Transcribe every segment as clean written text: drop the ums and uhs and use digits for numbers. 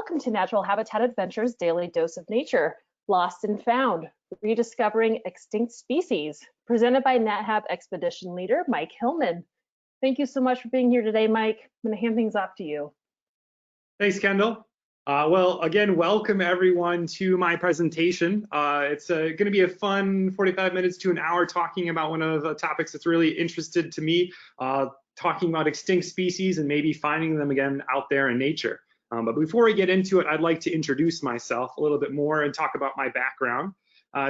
Welcome to Natural Habitat Adventures Daily Dose of Nature, Lost and Found, Rediscovering Extinct Species, presented by NatHab Expedition Leader Mike Hillman. Thank you so much for being here today, Mike. I'm going to hand things off to you. Thanks, Kendall. Well, again, welcome everyone to my presentation. It's going to be a fun 45 minutes to an hour talking about one of the topics that's really interested to me, talking about extinct species and maybe finding them again out there in nature. But before we get into it, I'd like to introduce myself a little bit more and talk about my background.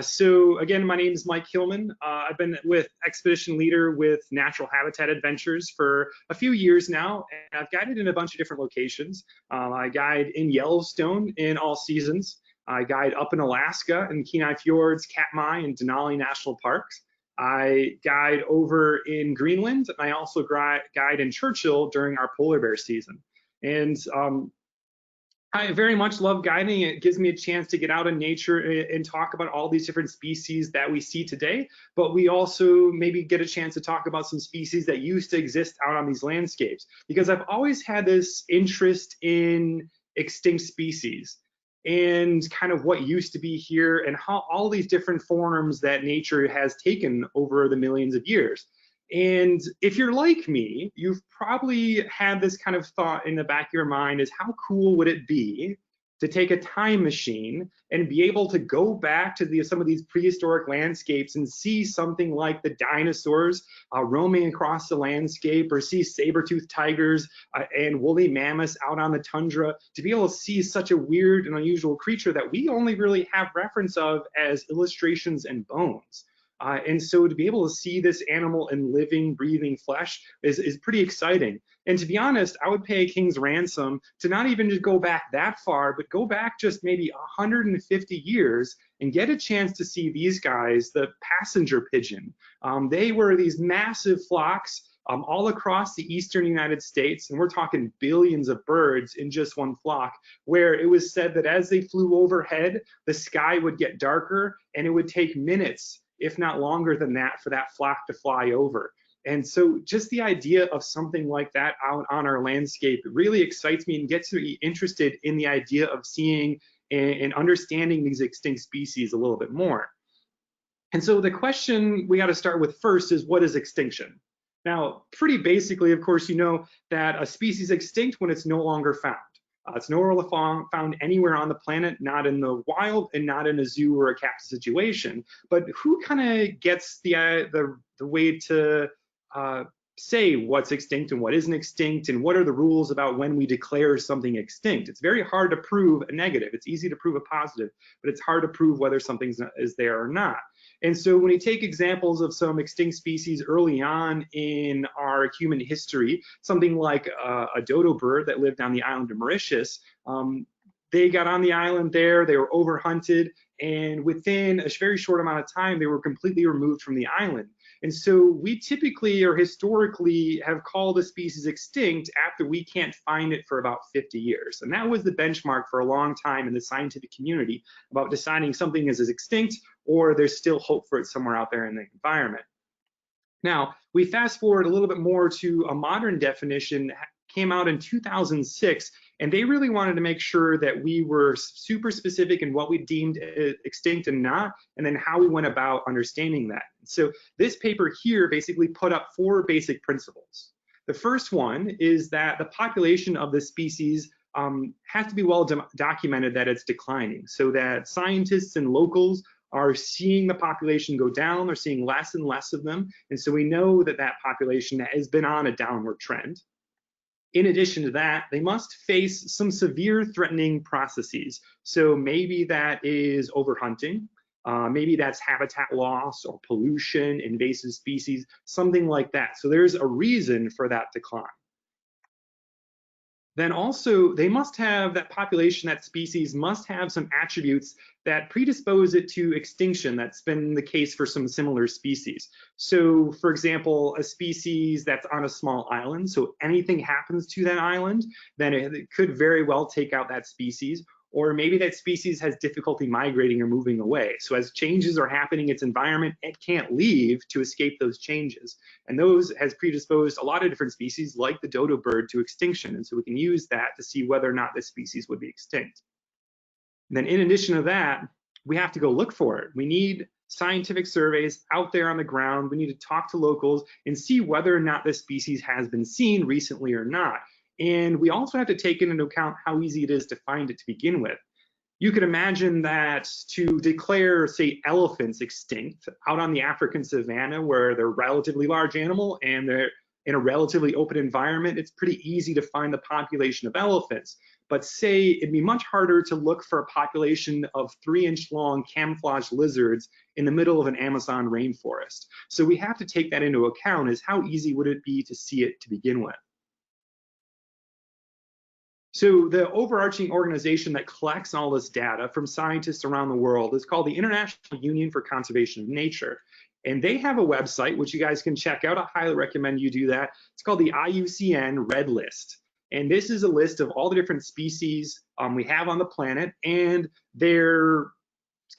So again, my name is Mike Hillman. I've been with Expedition Leader with Natural Habitat Adventures for a few years now, and I've guided in a bunch of different locations. I guide in Yellowstone in all seasons. I guide up in Alaska in Kenai Fjords, Katmai, and Denali National Parks. I guide over in Greenland, and I also guide in Churchill during our polar bear season. And I very much love guiding. It gives me a chance to get out in nature and talk about all these different species that we see today, but we also maybe get a chance to talk about some species that used to exist out on these landscapes, because I've always had this interest in extinct species and kind of what used to be here and how all these different forms that nature has taken over the millions of years. And if you're like me, you've probably had this kind of thought in the back of your mind is how cool would it be to take a time machine and be able to go back to some of these prehistoric landscapes and see something like the dinosaurs roaming across the landscape, or see saber-toothed tigers and woolly mammoths out on the tundra, to be able to see such a weird and unusual creature that we only really have reference of as illustrations and bones. And so to be able to see this animal in living, breathing flesh is pretty exciting. And to be honest, I would pay a king's ransom to not even just go back that far, but go back just maybe 150 years and get a chance to see these guys, the passenger pigeon. They were these massive flocks all across the eastern United States, and we're talking billions of birds in just one flock, where it was said that as they flew overhead, the sky would get darker and it would take minutes, if not longer than that, for that flock to fly over. And so just the idea of something like that out on our landscape really excites me and gets me interested in the idea of seeing and understanding these extinct species a little bit more. And so the question we got to start with first is, what is extinction? Now, pretty basically, of course, you know that a species is extinct when it's no longer found. It's no longer found anywhere on the planet, not in the wild and not in a zoo or a captive situation. But who kind of gets the way to say what's extinct and what isn't extinct, and what are the rules about when we declare something extinct? It's very hard to prove a negative. It's easy to prove a positive, but it's hard to prove whether something is there or not. And so when you take examples of some extinct species early on in our human history, something like a dodo bird that lived on the island of Mauritius, they got on the island there, they were overhunted, and within a very short amount of time, they were completely removed from the island. And so we typically or historically have called a species extinct after we can't find it for about 50 years. And that was the benchmark for a long time in the scientific community about deciding something is extinct or there's still hope for it somewhere out there in the environment. Now, we fast forward a little bit more to a modern definition, came out in 2006, and they really wanted to make sure that we were super specific in what we deemed extinct and not, and then how we went about understanding that. So this paper here basically put up 4 basic principles. The first one is that the population of the species has to be well documented that it's declining, so that scientists and locals are seeing the population go down, they're seeing less and less of them, and so we know that that population has been on a downward trend. In addition to that, they must face some severe threatening processes. So maybe that is overhunting, maybe that's habitat loss or pollution, invasive species, something like that. So there's a reason for that decline. Then also, they must have, that population, that species must have some attributes that predispose it to extinction. That's been the case for some similar species. So for example, a species that's on a small island, so anything happens to that island, then it could very well take out that species. or maybe that species has difficulty migrating or moving away. So as changes are happening in its environment, it can't leave to escape those changes. And those has predisposed a lot of different species like the dodo bird to extinction. And so we can use that to see whether or not this species would be extinct. And then in addition to that, we have to go look for it. We need scientific surveys out there on the ground. We need to talk to locals and see whether or not this species has been seen recently or not. And we also have to take into account how easy it is to find it to begin with. You could imagine that to declare, say, elephants extinct out on the African savanna, where they're a relatively large animal and they're in a relatively open environment, it's pretty easy to find the population of elephants. But say it'd be much harder to look for a population of 3-inch long camouflage lizards in the middle of an Amazon rainforest. So we have to take that into account, is how easy would it be to see it to begin with. So the overarching organization that collects all this data from scientists around the world is called the International Union for Conservation of Nature. And they have a website, which you guys can check out. I highly recommend you do that. It's called the IUCN Red List. And this is a list of all the different species we have on the planet and their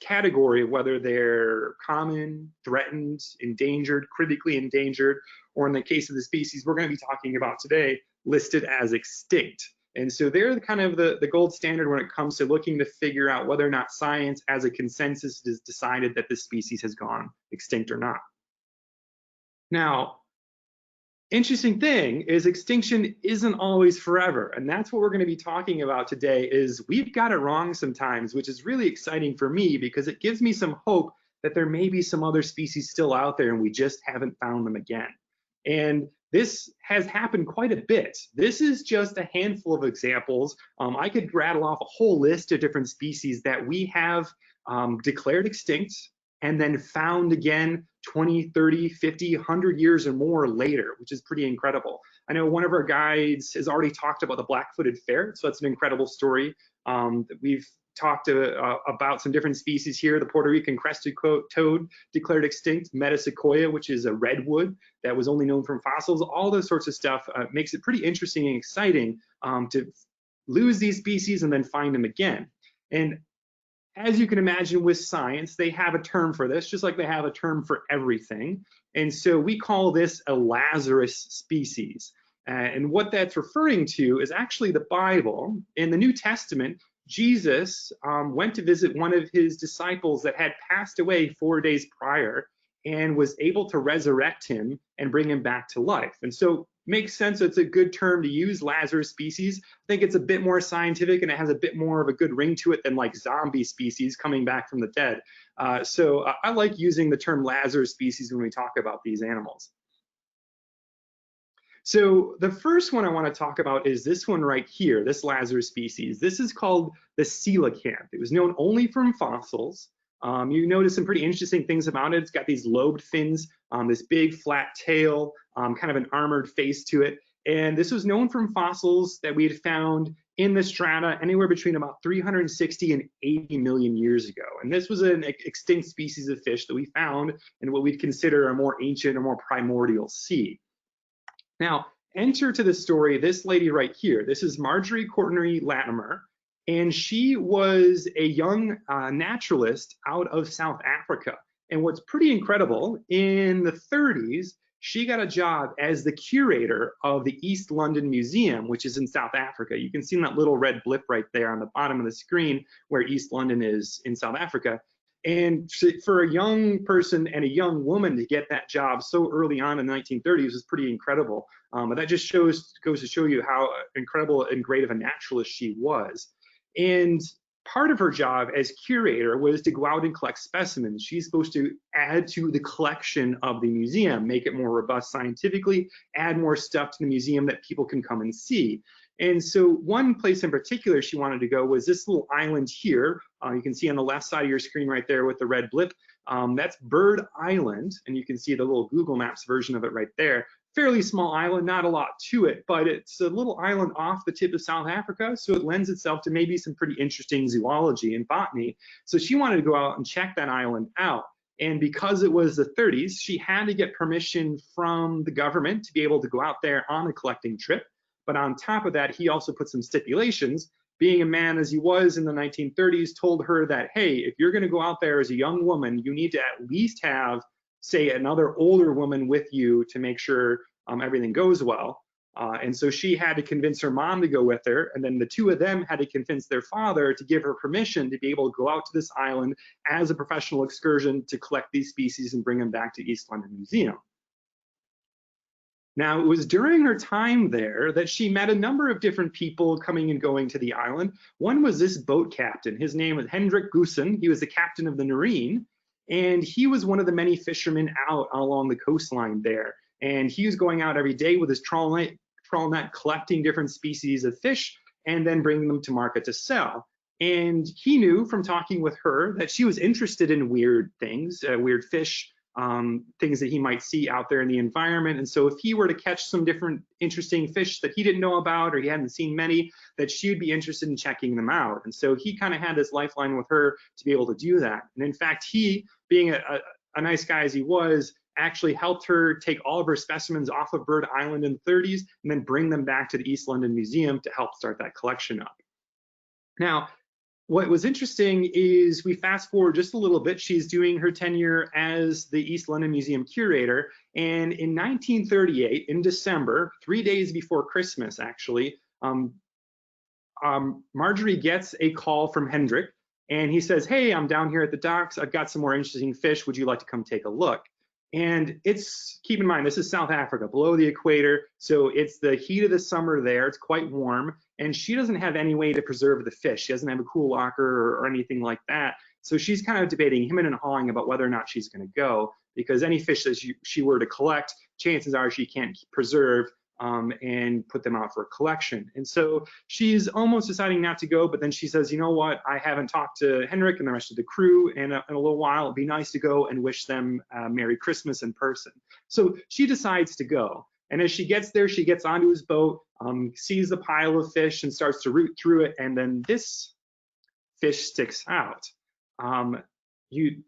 category of whether they're common, threatened, endangered, critically endangered, or in the case of the species we're going to be talking about today, listed as extinct. And so they're kind of the gold standard when it comes to looking to figure out whether or not science as a consensus has decided that this species has gone extinct or not. Now, interesting thing is extinction isn't always forever. And that's what we're going to be talking about today, is we've got it wrong sometimes, which is really exciting for me because it gives me some hope that there may be some other species still out there and we just haven't found them again. And this has happened quite a bit. This is just a handful of examples. I could rattle off a whole list of different species that we have declared extinct and then found again 20, 30, 50, 100 years or more later, which is pretty incredible. I know one of our guides has already talked about the black-footed ferret, so that's an incredible story. We've talked about some different species here. The Puerto Rican crested toad declared extinct, metasequoia, which is a redwood that was only known from fossils. All those sorts of stuff makes it pretty interesting and exciting to lose these species and then find them again. And as you can imagine with science, they have a term for this, just like they have a term for everything. And so we call this a Lazarus species. And what that's referring to is actually the Bible. In the New Testament, Jesus went to visit one of his disciples that had passed away 4 days prior and was able to resurrect him and bring him back to life. And so makes sense. It's a good term to use, Lazarus species. I think it's a bit more scientific and it has a bit more of a good ring to it than like zombie species coming back from the dead. So I like using the term Lazarus species when we talk about these animals. So the first one I want to talk about is this one right here, this Lazarus species. This is called the coelacanth. It was known only from fossils. You notice some pretty interesting things about it. It's got these lobed fins, this big flat tail, kind of an armored face to it. And this was known from fossils that we had found in the strata anywhere between about 360 and 80 million years ago. And this was an extinct species of fish that we found in what we'd consider a more ancient or more primordial sea. Now, enter to the story this lady right here. This is Marjorie Courtney Latimer, and she was a young naturalist out of South Africa. And what's pretty incredible, in the 30s, she got a job as the curator of the East London Museum, which is in South Africa. You can see that little red blip right there on the bottom of the screen where East London is in South Africa. And for a young person and a young woman to get that job so early on in the 1930s was pretty incredible. But that just goes to show you how incredible and great of a naturalist she was. And part of her job as curator was to go out and collect specimens. She's supposed to add to the collection of the museum, make it more robust scientifically, add more stuff to the museum that people can come and see. And so one place in particular she wanted to go was this little island here. You can see on the left side of your screen right there with the red blip. That's Bird Island, and you can see the little Google Maps version of it right there. Fairly small island, not a lot to it, but it's a little island off the tip of South Africa, so it lends itself to maybe some pretty interesting zoology and botany. So she wanted to go out and check that island out. And because it was the 30s, she had to get permission from the government to be able to go out there on a collecting trip. But on top of that, he also put some stipulations. being a man as he was in the 1930s, told her that, hey, if you're going to go out there as a young woman, you need to at least have, say, another older woman with you to make sure everything goes well. And so she had to convince her mom to go with her, and then the two of them had to convince their father to give her permission to be able to go out to this island as a professional excursion to collect these species and bring them back to East London Museum. Now, it was during her time there that she met a number of different people coming and going to the island. One was this boat captain. His name was Hendrik Goosen. He was the captain of the Noreen, and he was one of the many fishermen out along the coastline there. And he was going out every day with his trawl net, collecting different species of fish and then bringing them to market to sell. And he knew from talking with her that she was interested in weird things, weird fish, things that he might see out there in the environment. And so if he were to catch some different interesting fish that he didn't know about or he hadn't seen many, that she would be interested in checking them out. And so he kind of had this lifeline with her to be able to do that. And in fact, he, being a nice guy as he was, actually helped her take all of her specimens off of Bird Island in the 30s and then bring them back to the East London Museum to help start that collection up. Now, what was interesting is we fast forward just a little bit. She's doing her tenure as the East London Museum curator. And in 1938, in December, 3 days before Christmas, actually, Marjorie gets a call from Hendrik. And he says, hey, I'm down here at the docks. I've got some more interesting fish. Would you like to come take a look? And it's, keep in mind, this is South Africa, below the equator. So it's the heat of the summer there. It's quite warm. And she doesn't have any way to preserve the fish. She doesn't have a cool locker or anything like that. So she's kind of debating, hemming and hawing about whether or not she's going to go, because any fish that she were to collect, chances are she can't preserve and put them out for a collection. And so she's almost deciding not to go, but then she says, you know what, I haven't talked to Hendrik and the rest of the crew in a little while. It'd be nice to go and wish them Merry Christmas in person. So she decides to go. And as she gets there, she gets onto his boat, sees the pile of fish and starts to root through it. And then this fish sticks out.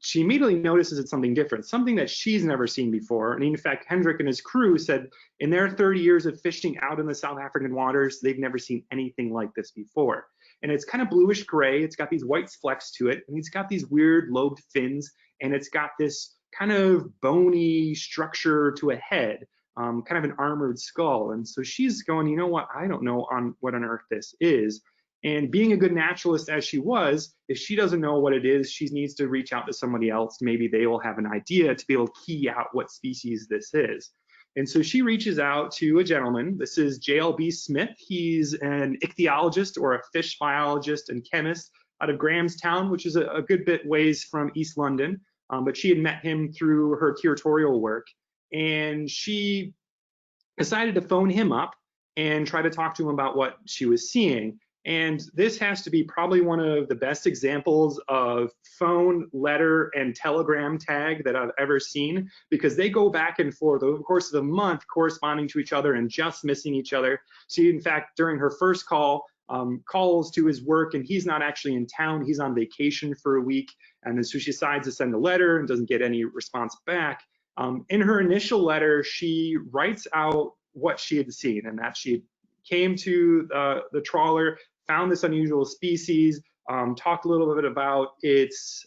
She immediately notices it's something different, something that she's never seen before. And in fact, Hendrik and his crew said in their 30 years of fishing out in the South African waters, they've never seen anything like this before. And it's kind of bluish gray. It's got these white flecks to it, and it's got these weird lobed fins, and it's got this kind of bony structure to a head, kind of an armored skull. And so she's going, you know what, I don't know what on earth this is. And being a good naturalist as she was, if she doesn't know what it is, she needs to reach out to somebody else. Maybe they will have an idea to be able to key out what species this is. And so she reaches out to a gentleman. This is J.L.B. Smith. He's an ichthyologist or a fish biologist and chemist out of Grahamstown, which is a good bit ways from East London. But she had met him through her curatorial work. And she decided to phone him up and try to talk to him about what she was seeing. And this has to be probably one of the best examples of phone, letter, and telegram tag that I've ever seen, because they go back and forth over the course of a month, corresponding to each other and just missing each other. She, in fact, during her first call, calls to his work, and he's not actually in town. He's on vacation for a week. And then so she decides to send a letter and doesn't get any response back. In her initial letter, she writes out what she had seen, and that she came to the trawler, found this unusual species, talked a little bit about its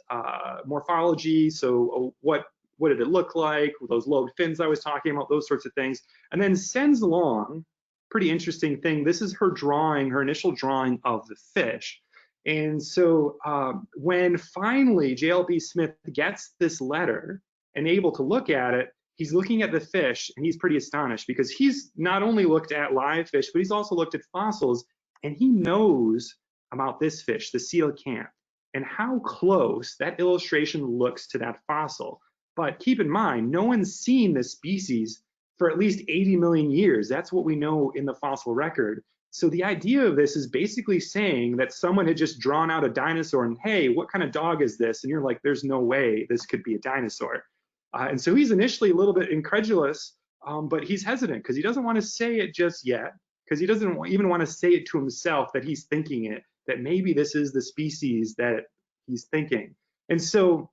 morphology. So what did it look like? Those lobed fins I was talking about, those sorts of things. And then sends along, pretty interesting thing, this is her drawing, her initial drawing of the fish. And so when finally J.L.B. Smith gets this letter and able to look at it, he's looking at the fish and he's pretty astonished, because he's not only looked at live fish, but he's also looked at fossils, and he knows about this fish, the coelacanth, and how close that illustration looks to that fossil. But keep in mind, no one's seen this species for at least 80 million years. That's what we know in the fossil record. So the idea of this is basically saying that someone had just drawn out a dinosaur and, hey, what kind of dog is this? And you're like, there's no way this could be a dinosaur. And so he's initially a little bit incredulous, but he's hesitant because he doesn't want to say it just yet, because he doesn't even want to say it to himself that he's thinking it, that maybe this is the species that he's thinking. And so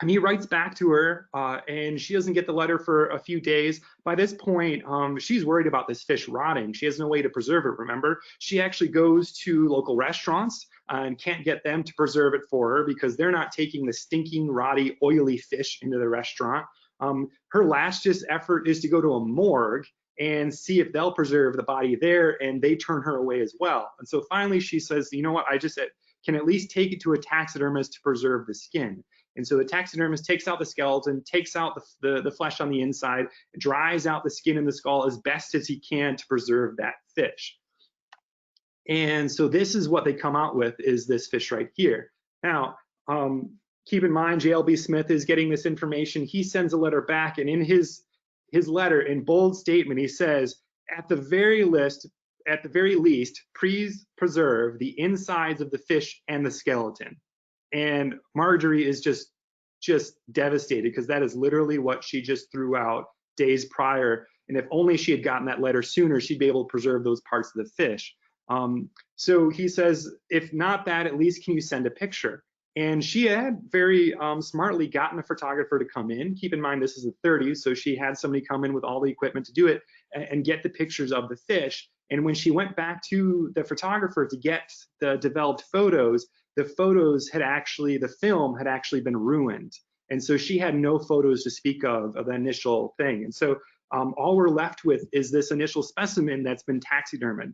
And he writes back to her, and she doesn't get the letter for a few days. By this point, she's worried about this fish rotting. She has no way to preserve it, remember? She actually goes to local restaurants and can't get them to preserve it for her because they're not taking the stinking, rotty, oily fish into the restaurant. Her last just effort is to go to a morgue and see if they'll preserve the body there, and they turn her away as well. And so finally she says, you know what, I just can at least take it to a taxidermist to preserve the skin. And so the taxidermist takes out the skeleton, takes out the flesh on the inside, dries out the skin and the skull as best as he can to preserve that fish. And so this is what they come out with, is this fish right here. Now, keep in mind, JLB Smith is getting this information. He sends a letter back, and in his letter, in bold statement, he says, at the very least, please preserve the insides of the fish and the skeleton. And Marjorie is just devastated, because that is literally what she just threw out days prior. And if only she had gotten that letter sooner, she'd be able to preserve those parts of the fish. So he says, if not that, at least can you send a picture? And she had very smartly gotten a photographer to come in. Keep in mind, this is the 30s, so she had somebody come in with all the equipment to do it and get the pictures of the fish. And when she went back to the photographer to get the developed photos, the film had actually been ruined. And so she had no photos to speak of the initial thing. And so all we're left with is this initial specimen that's been taxidermied.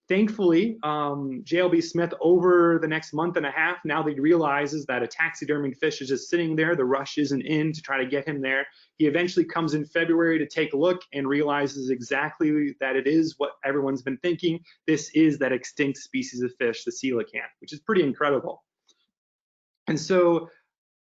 Thankfully, JLB Smith, over the next month and a half, now that he realizes that a taxidermied fish is just sitting there, the rush isn't in to try to get him there. He eventually comes in February to take a look and realizes exactly that it is what everyone's been thinking. This is that extinct species of fish, the coelacanth, which is pretty incredible. And so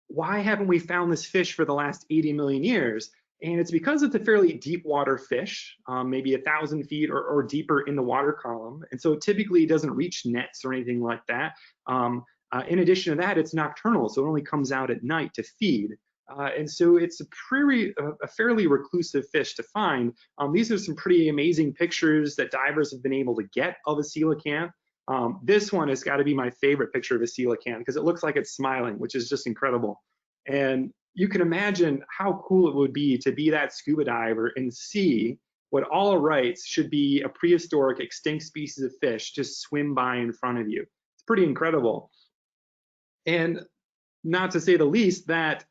why haven't we found this fish for the last 80 million years? And it's because it's a fairly deep water fish, maybe 1,000 feet or deeper in the water column. And so it typically doesn't reach nets or anything like that. In addition to that, it's nocturnal, so it only comes out at night to feed. And so it's a fairly reclusive fish to find. These are some pretty amazing pictures that divers have been able to get of a coelacanth. This one has got to be my favorite picture of a coelacanth, because it looks like it's smiling, which is just incredible. And you can imagine how cool it would be to be that scuba diver and see what all rights should be a prehistoric extinct species of fish just swim by in front of you. It's pretty incredible. And not to say the least that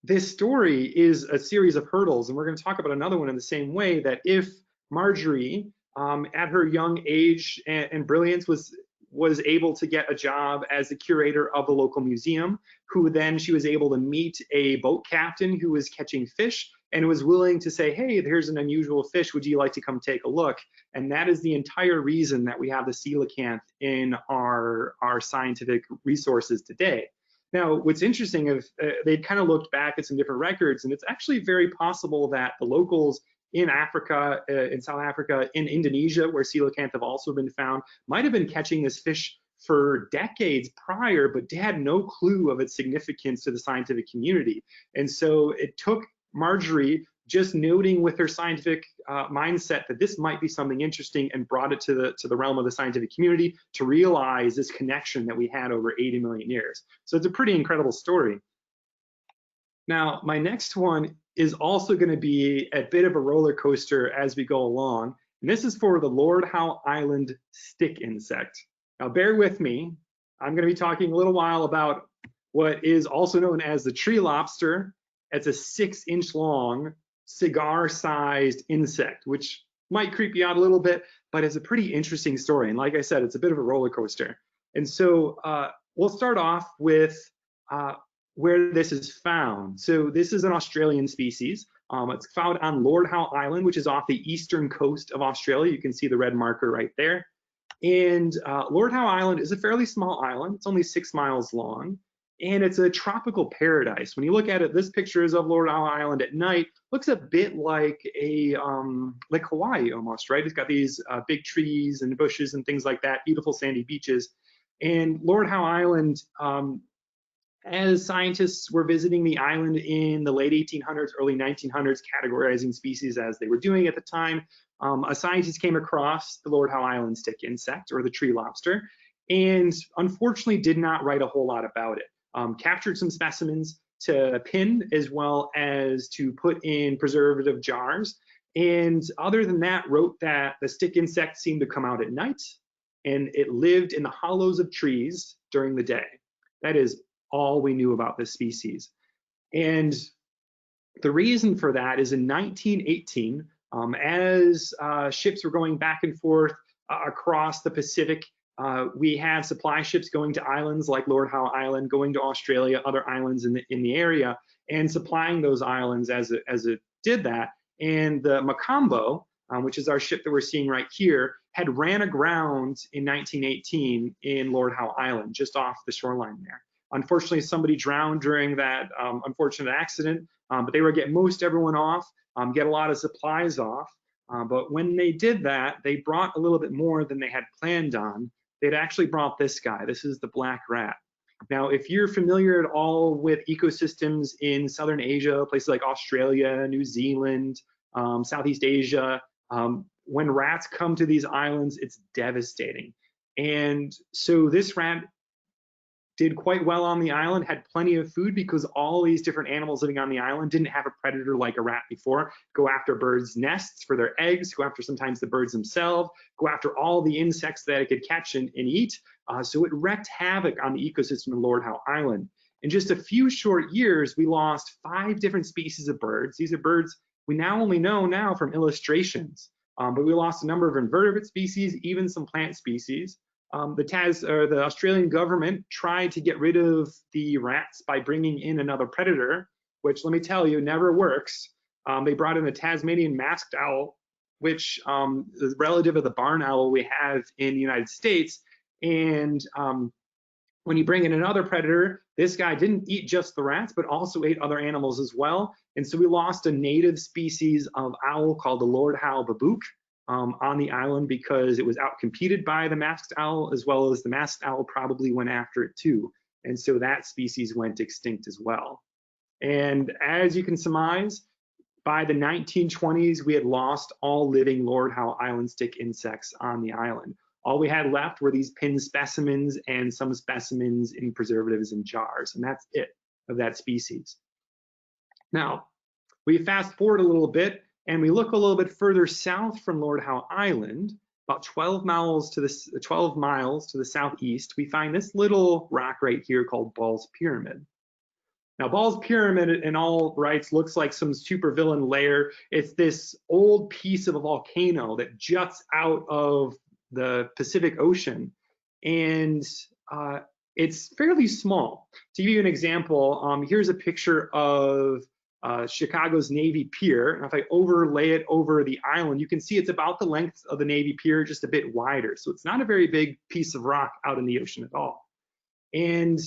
this story is a series of hurdles, and we're going to talk about another one in the same way, that if Marjorie, at her young age and brilliance, was able to get a job as the curator of the local museum, who then she was able to meet a boat captain who was catching fish and was willing to say, hey, here's an unusual fish, would you like to come take a look? And that is the entire reason that we have the coelacanth in our scientific resources today. Now, what's interesting is they'd kind of looked back at some different records, and it's actually very possible that the locals in Africa, in South Africa, in Indonesia, where coelacanth have also been found, might have been catching this fish for decades prior, but had no clue of its significance to the scientific community. And so it took Marjorie just noting with her scientific mindset that this might be something interesting, and brought it to the realm of the scientific community to realize this connection that we had over 80 million years. So it's a pretty incredible story. Now, my next one is also going to be a bit of a roller coaster as we go along. And this is for the Lord Howe Island stick insect. Now, bear with me. I'm going to be talking a little while about what is also known as the tree lobster. It's a 6-inch long, cigar-sized insect, which might creep you out a little bit, but it's a pretty interesting story. And like I said, it's a bit of a roller coaster. And so we'll start off with where this is found. So this is an Australian species. It's found on Lord Howe Island, which is off the eastern coast of Australia. You can see the red marker right there. And Lord Howe Island is a fairly small island. It's only 6 miles long, and it's a tropical paradise. When you look at it, this picture is of Lord Howe Island at night. Looks a bit like like Hawaii almost, right? It's got these big trees and bushes and things like that, beautiful sandy beaches. And Lord Howe Island, as scientists were visiting the island in the late 1800s, early 1900s, categorizing species as they were doing at the time, a scientist came across the Lord Howe Island stick insect, or the tree lobster, and unfortunately did not write a whole lot about it. captured some specimens to pin as well as to put in preservative jars. And other than that, wrote that the stick insect seemed to come out at night and it lived in the hollows of trees during the day. That is all we knew about this species. And the reason for that is in 1918, as ships were going back and forth across the Pacific, we had supply ships going to islands like Lord Howe Island, going to Australia, other islands in the area, and supplying those islands as it did that. And the Macombo, which is our ship that we're seeing right here, had ran aground in 1918 in Lord Howe Island, just off the shoreline there. Unfortunately, somebody drowned during that unfortunate accident, but they were getting most everyone off, get a lot of supplies off. But when they did that, they brought a little bit more than they had planned on. They'd actually brought this guy. This is the black rat. Now, if you're familiar at all with ecosystems in Southern Asia, places like Australia, New Zealand, Southeast Asia, when rats come to these islands, it's devastating. And so this rat did quite well on the island, had plenty of food because all these different animals living on the island didn't have a predator like a rat before. Go after birds' nests for their eggs, go after sometimes the birds themselves, go after all the insects that it could catch and eat. So it wreaked havoc on the ecosystem of Lord Howe Island. In just a few short years, we lost 5 different species of birds. These are birds we now only know now from illustrations, but we lost a number of invertebrate species, even some plant species. The Australian government tried to get rid of the rats by bringing in another predator, which let me tell you, never works. They brought in the Tasmanian masked owl, which is a relative of the barn owl we have in the United States. And when you bring in another predator, this guy didn't eat just the rats, but also ate other animals as well. And so we lost a native species of owl called the Lord Howe babook on the island because it was outcompeted by the masked owl, as well as the masked owl probably went after it too. And so that species went extinct as well. And as you can surmise, by the 1920s, we had lost all living Lord Howe Island stick insects on the island. All we had left were these pinned specimens and some specimens in preservatives and jars, and that's it of that species. Now, we fast forward a little bit, and we look a little bit further south from Lord Howe Island, about 12 miles to the southeast, we find this little rock right here called Ball's Pyramid. Now, Ball's Pyramid in all rights looks like some supervillain lair. It's this old piece of a volcano that juts out of the Pacific Ocean, and it's fairly small. To give you an example, here's a picture of Chicago's Navy Pier. And if I overlay it over the island, you can see it's about the length of the Navy Pier, just a bit wider. So it's not a very big piece of rock out in the ocean at all. And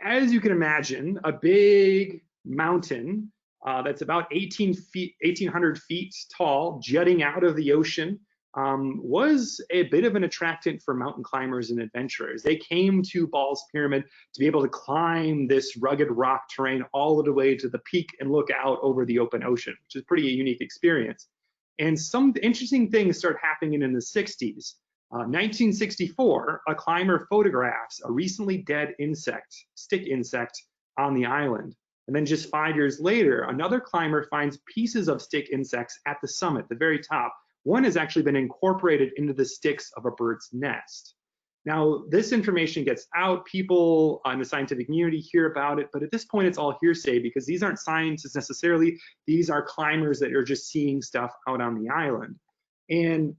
as you can imagine, a big mountain that's about 1,800 feet tall, jutting out of the ocean, was a bit of an attractant for mountain climbers and adventurers. They came to Ball's Pyramid to be able to climb this rugged rock terrain all the way to the peak and look out over the open ocean, which is pretty a unique experience. And some interesting things start happening in the 60s. 1964, a climber photographs a recently dead stick insect on the island. And then just 5 years later, another climber finds pieces of stick insects at the summit, the very top. One has actually been incorporated into the sticks of a bird's nest. Now, this information gets out, people in the scientific community hear about it, but at this point it's all hearsay because these aren't scientists necessarily, these are climbers that are just seeing stuff out on the island. And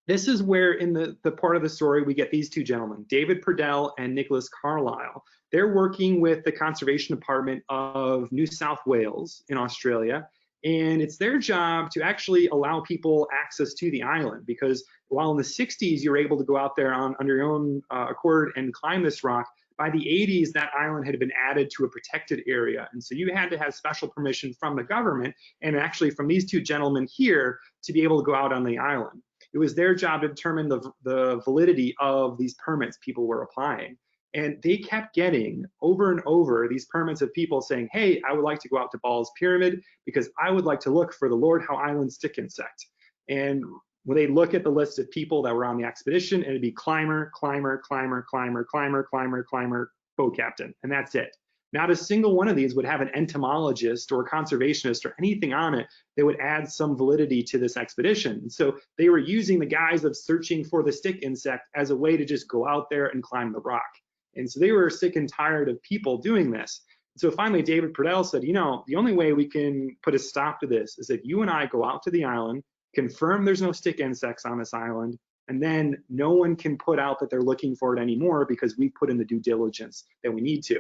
this is where in the part of the story we get these two gentlemen, David Purdell and Nicholas Carlisle. They're working with the Conservation Department of New South Wales in Australia. And it's their job to actually allow people access to the island because while in the 60s you were able to go out there under your own accord and climb this rock, by the 80s that island had been added to a protected area. And so you had to have special permission from the government and actually from these two gentlemen here to be able to go out on the island. It was their job to determine the validity of these permits people were applying. And they kept getting over and over these permits of people saying, hey, I would like to go out to Ball's Pyramid because I would like to look for the Lord Howe Island stick insect. And when they look at the list of people that were on the expedition, it'd be climber, climber, climber, climber, climber, climber, climber, boat captain, and that's it. Not a single one of these would have an entomologist or a conservationist or anything on it that would add some validity to this expedition. And so they were using the guise of searching for the stick insect as a way to just go out there and climb the rock. And so they were sick and tired of people doing this. So finally, David Pradell said, you know, the only way we can put a stop to this is if you and I go out to the island, confirm there's no stick insects on this island, and then no one can put out that they're looking for it anymore because we put in the due diligence that we need to.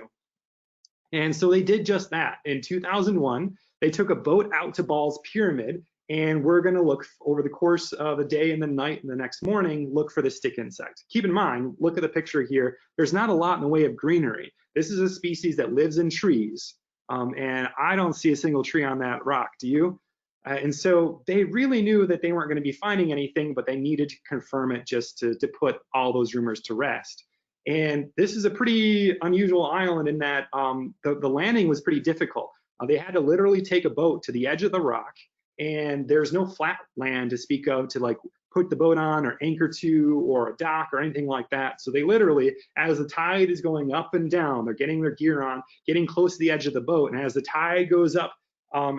And so they did just that. In 2001, they took a boat out to Ball's Pyramid, and we're going to look over the course of the day and the night and the next morning, look for the stick insect. Keep in mind, look at the picture here. There's not a lot in the way of greenery. This is a species that lives in trees, and I don't see a single tree on that rock. Do you? And so they really knew that they weren't going to be finding anything, but they needed to confirm it just to put all those rumors to rest. And this is a pretty unusual island in that the landing was pretty difficult. They had to literally take a boat to the edge of the rock, and there's no flat land to speak of to like put the boat on or anchor to or a dock or anything like that. So they literally, as the tide is going up and down, they're getting their gear on, getting close to the edge of the boat. And as the tide goes up,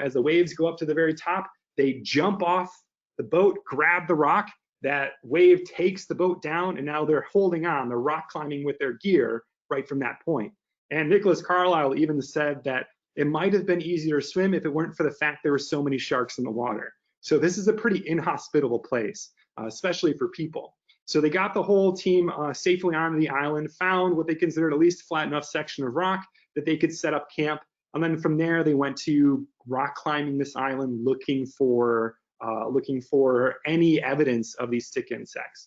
as the waves go up to the very top, they jump off the boat, grab the rock, that wave takes the boat down, and now they're holding on, they're rock climbing with their gear right from that point. And Nicholas Carlisle even said that it might have been easier to swim if it weren't for the fact there were so many sharks in the water. So this is a pretty inhospitable place, especially for people. So they got the whole team safely onto the island, found what they considered at least flat enough section of rock that they could set up camp. And then from there, they went to rock climbing this island, looking for any evidence of these stick insects.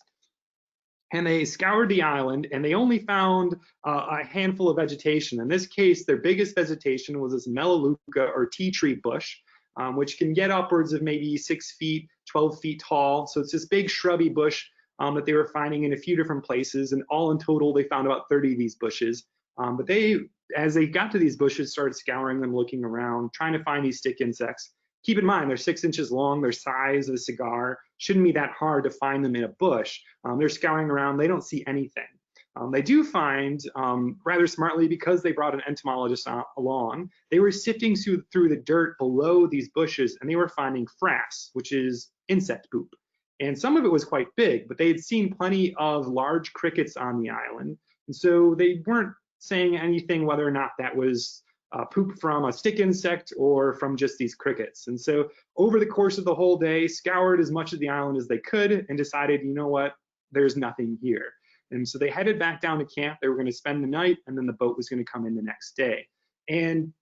And they scoured the island, and they only found a handful of vegetation. In this case, their biggest vegetation was this melaleuca or tea tree bush, which can get upwards of maybe 6 feet, 12 feet tall. So it's this big shrubby bush that they were finding in a few different places. And all in total, they found about 30 of these bushes. But as they got to these bushes, started scouring them, looking around, trying to find these stick insects. Keep in mind, they're 6 inches long, their size of a cigar. Shouldn't be that hard to find them in a bush. They're scouring around, they don't see anything. They do find, rather smartly, because they brought an entomologist along, they were sifting through the dirt below these bushes, and they were finding frass, which is insect poop. And some of it was quite big, but they had seen plenty of large crickets on the island. And so they weren't saying anything whether or not that was poop from a stick insect or from just these crickets. And so over the course of the whole day, scoured as much of the island as they could and decided, you know what, there's nothing here. And so they headed back down to camp. They were going to spend the night, and then the boat was going to come in the next day. And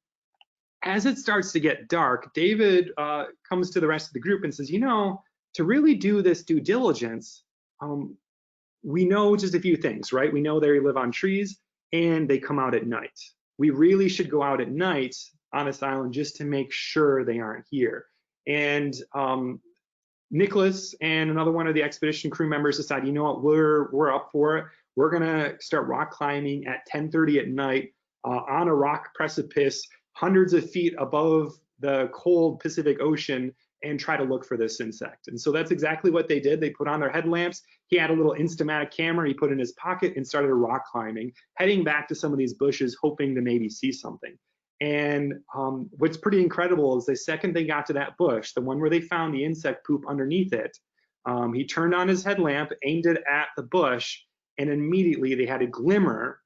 as it starts to get dark, David comes to the rest of the group and says, you know, to really do this due diligence, we know just a few things, right? We know they live on trees and they come out at night. We really should go out at night on this island just to make sure they aren't here. And Nicholas and another one of the expedition crew members decided, you know what, we're up for it. We're gonna start rock climbing at 10:30 at night on a rock precipice, hundreds of feet above the cold Pacific Ocean, and try to look for this insect. And so that's exactly what they did. They put on their headlamps. He had a little Instamatic camera he put in his pocket and started rock climbing, heading back to some of these bushes, hoping to maybe see something. And what's pretty incredible is the second they got to that bush, the one where they found the insect poop underneath it, he turned on his headlamp, aimed it at the bush, and immediately they had a glimmer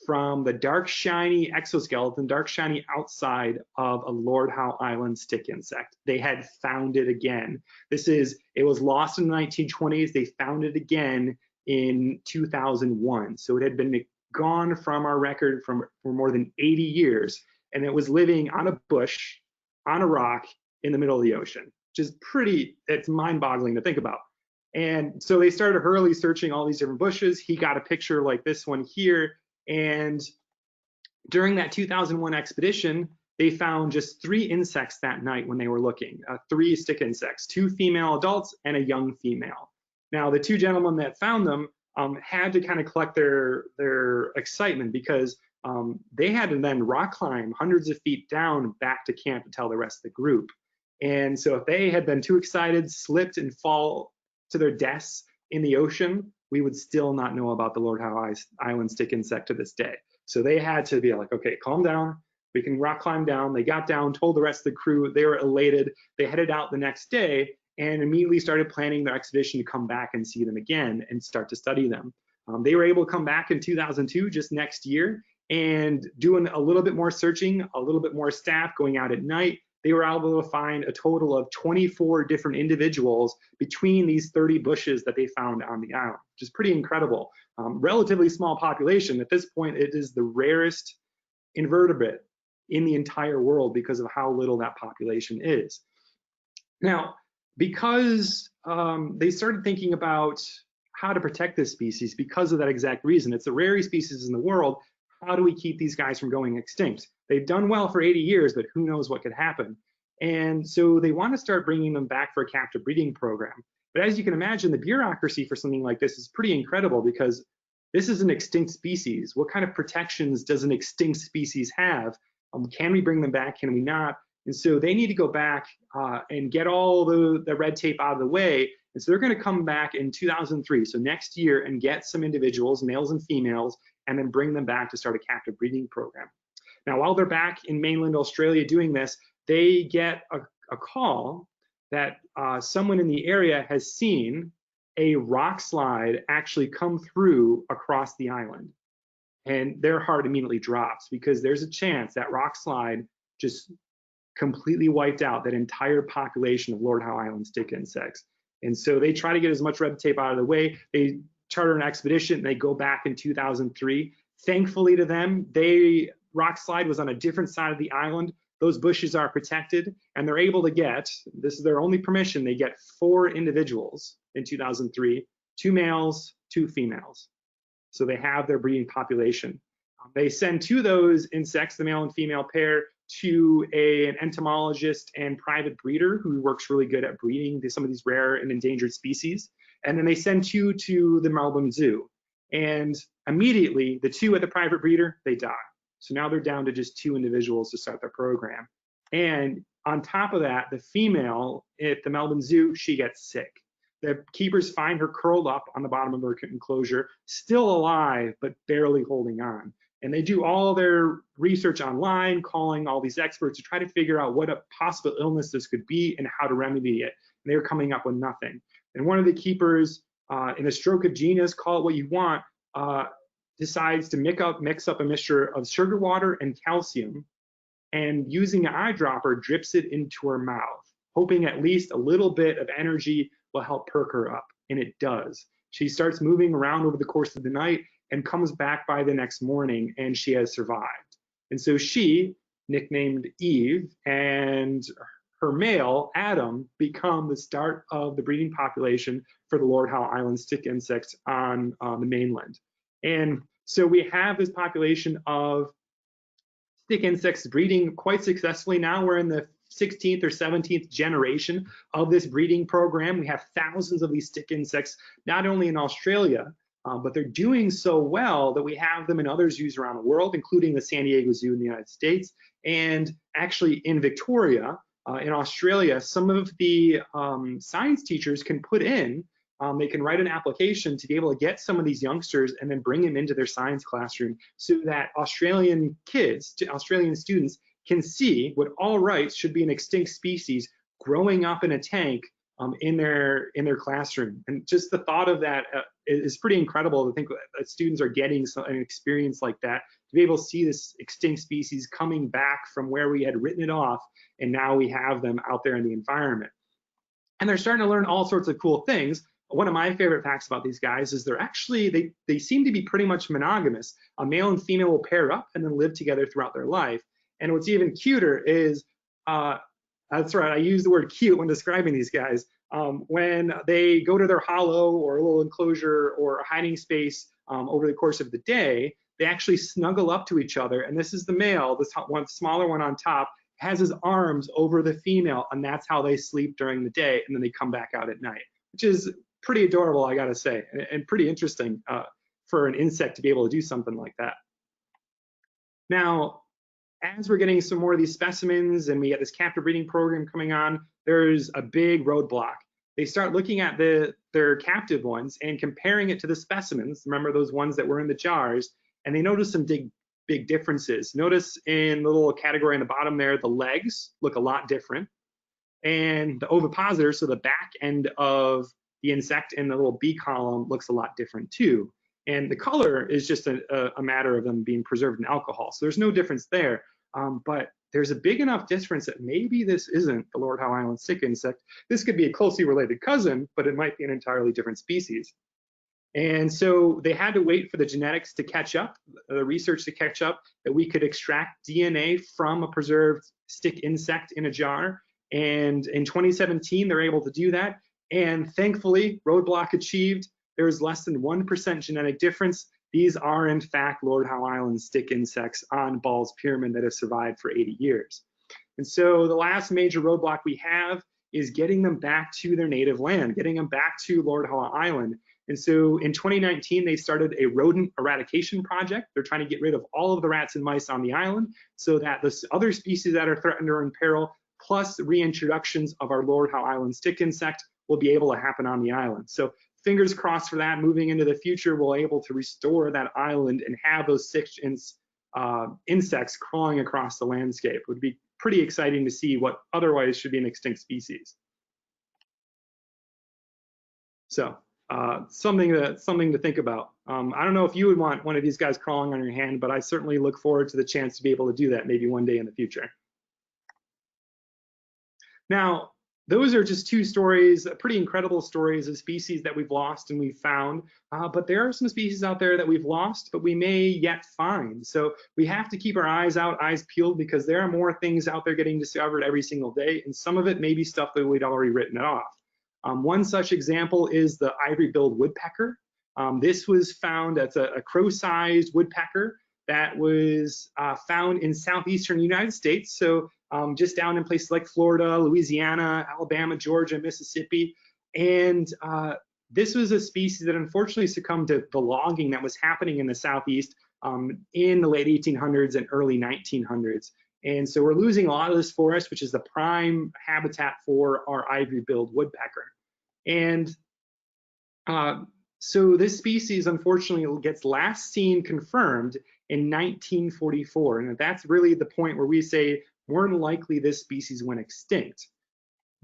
from the dark, shiny exoskeleton, dark, shiny outside of a Lord Howe Island stick insect. They had found it again. It was lost in the 1920s. They found it again in 2001. So it had been gone from our record for more than 80 years. And it was living on a bush, on a rock in the middle of the ocean, which is it's mind-boggling to think about. And so they started hurriedly searching all these different bushes. He got a picture like this one here. And during that 2001 expedition, they found just 3 insects that night when they were looking, 3 stick insects, 2 female adults and a young female. Now, the 2 gentlemen that found them had to kind of collect their excitement because they had to then rock climb hundreds of feet down back to camp to tell the rest of the group. And so if they had been too excited, slipped and fall to their deaths in the ocean, we would still not know about the Lord Howe Island stick insect to this day. So they had to be like, okay, calm down. We can rock climb down. They got down, told the rest of the crew. They were elated. They headed out the next day and immediately started planning their expedition to come back and see them again and start to study them. They were able to come back in 2002, just next year, and doing a little bit more searching, a little bit more staff going out at night. They were able to find a total of 24 different individuals between these 30 bushes that they found on the island, which is pretty incredible. Relatively small population. At this point, it is the rarest invertebrate in the entire world because of how little that population is. Now, because they started thinking about how to protect this species because of that exact reason. It's the rarest species in the world. How do we keep these guys from going extinct? They've done well for 80 years, but who knows what could happen? And so they want to start bringing them back for a captive breeding program. But as you can imagine, the bureaucracy for something like this is pretty incredible because this is an extinct species. What kind of protections does an extinct species have? Can we bring them back? Can we not? And so they need to go back and get all the red tape out of the way. And so they're going to come back in 2003, so next year, and get some individuals, males and females, and then bring them back to start a captive breeding program. Now, while they're back in mainland Australia doing this, they get a call that someone in the area has seen a rock slide actually come through across the island. And their heart immediately drops because there's a chance that rock slide just completely wiped out that entire population of Lord Howe Island stick insects. And so they try to get as much red tape out of the way. They charter an expedition and they go back in 2003. Thankfully to them, rock slide was on a different side of the island. Those bushes are protected and they're able to get, this is their only permission, they get 4 individuals in 2003, 2 males, 2 females. So they have their breeding population. They send 2 of those insects, the male and female pair, to an entomologist and private breeder who works really good at breeding some of these rare and endangered species. And then they send 2 to the Melbourne Zoo. And immediately, the 2 at the private breeder, they die. So now they're down to just 2 individuals to start their program. And on top of that, the female at the Melbourne Zoo, she gets sick. The keepers find her curled up on the bottom of her enclosure, still alive, but barely holding on. And they do all their research online, calling all these experts to try to figure out what a possible illness this could be and how to remedy it. And they're coming up with nothing. And one of the keepers, in a stroke of genius, call it what you want, decides to mix up a mixture of sugar water and calcium, and using an eyedropper, drips it into her mouth, hoping at least a little bit of energy will help perk her up. And it does. She starts moving around over the course of the night and comes back by the next morning, and she has survived. And so she, nicknamed Eve, and her male, Adam, become the start of the breeding population for the Lord Howe Island stick insects on the mainland. And so we have this population of stick insects breeding quite successfully now. We're in the 16th or 17th generation of this breeding program. We have thousands of these stick insects, not only in Australia, but they're doing so well that we have them in other zoos around the world, including the San Diego Zoo in the United States. And actually in Victoria, in Australia, some of the science teachers can put in, they can write an application to be able to get some of these youngsters and then bring them into their science classroom so that Australian kids, Australian students, can see what all rights should be an extinct species growing up in a tank in their classroom. And just the thought of that is pretty incredible to think that students are getting an experience like that, to be able to see this extinct species coming back from where we had written it off, and now we have them out there in the environment. And they're starting to learn all sorts of cool things. One of my favorite facts about these guys is they seem to be pretty much monogamous. A male and female will pair up and then live together throughout their life. And what's even cuter is, that's right, I use the word cute when describing these guys. When they go to their hollow or a little enclosure or a hiding space over the course of the day, they actually snuggle up to each other. And this is the male, this one smaller one on top, has his arms over the female, and that's how they sleep during the day. And then they come back out at night, which is pretty adorable, I gotta say, and pretty interesting for an insect to be able to do something like that. Now, as we're getting some more of these specimens and we get this captive breeding program coming on, there's a big roadblock. They start looking at their captive ones and comparing it to the specimens, remember those ones that were in the jars, and they notice some big big differences. Notice in the little category on the bottom there, the legs look a lot different. And the ovipositor, so the back end of the insect in the little B column, looks a lot different too. And the color is just a matter of them being preserved in alcohol. So there's no difference there. But there's a big enough difference that maybe this isn't the Lord Howe Island stick insect. This could be a closely related cousin, but it might be an entirely different species. And so they had to wait for the genetics to catch up, the research to catch up, that we could extract DNA from a preserved stick insect in a jar. And in 2017, they're able to do that. And thankfully, roadblock achieved. There is less than 1% genetic difference. These are, in fact, Lord Howe Island stick insects on Ball's Pyramid that have survived for 80 years. And so the last major roadblock we have is getting them back to their native land, getting them back to Lord Howe Island. And so in 2019, they started a rodent eradication project. They're trying to get rid of all of the rats and mice on the island so that the other species that are threatened or in peril, plus reintroductions of our Lord Howe Island stick insect, will be able to happen on the island. So fingers crossed for that. Moving into the future, we'll be able to restore that island and have those 6-inch insects crawling across the landscape. It would be pretty exciting to see what otherwise should be an extinct species. So something to think about. I don't know if you would want one of these guys crawling on your hand, but I certainly look forward to the chance to be able to do that maybe one day in the future. Now, those are just two stories, pretty incredible stories of species that we've lost and we've found, but there are some species out there that we've lost, but we may yet find. So we have to keep our eyes out, eyes peeled, because there are more things out there getting discovered every single day, and some of it may be stuff that we'd already written off. One such example is the ivory-billed woodpecker. This was found as a crow-sized woodpecker that was found in southeastern United States. So just down in places like Florida, Louisiana, Alabama, Georgia, Mississippi. And this was a species that unfortunately succumbed to the logging that was happening in the Southeast in the late 1800s and early 1900s. And so we're losing a lot of this forest, which is the prime habitat for our ivory-billed woodpecker. And so this species, unfortunately, gets last seen confirmed in 1944. And that's really the point where we say more than likely this species went extinct.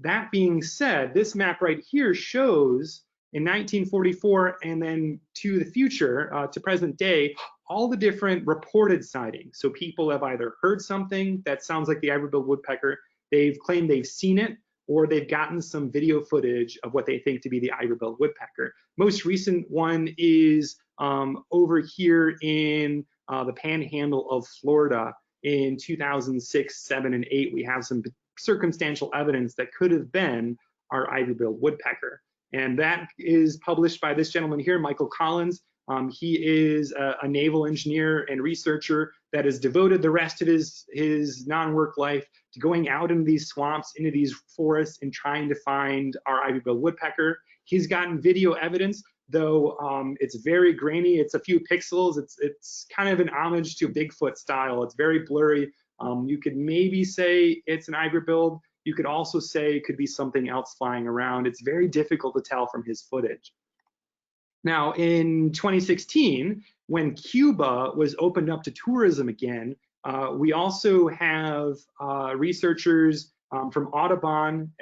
That being said, this map right here shows in 1944 and then to the future, to present day, all the different reported sightings. So people have either heard something that sounds like the ivory-billed woodpecker, they've claimed they've seen it, or they've gotten some video footage of what they think to be the ivory-billed woodpecker. Most recent one is over here in the panhandle of Florida in 2006, 7, and 8. We have some circumstantial evidence that could have been our ivory-billed woodpecker. And that is published by this gentleman here, Michael Collins. He is a naval engineer and researcher that has devoted the rest of his non-work life to going out into these swamps, into these forests, and trying to find our ivory-billed woodpecker. He's gotten video evidence, though it's very grainy. It's a few pixels. It's kind of an homage to Bigfoot style. It's very blurry. You could maybe say it's an ivory-billed. You could also say it could be something else flying around. It's very difficult to tell from his footage. Now, in 2016, when Cuba was opened up to tourism again, we also have researchers from Audubon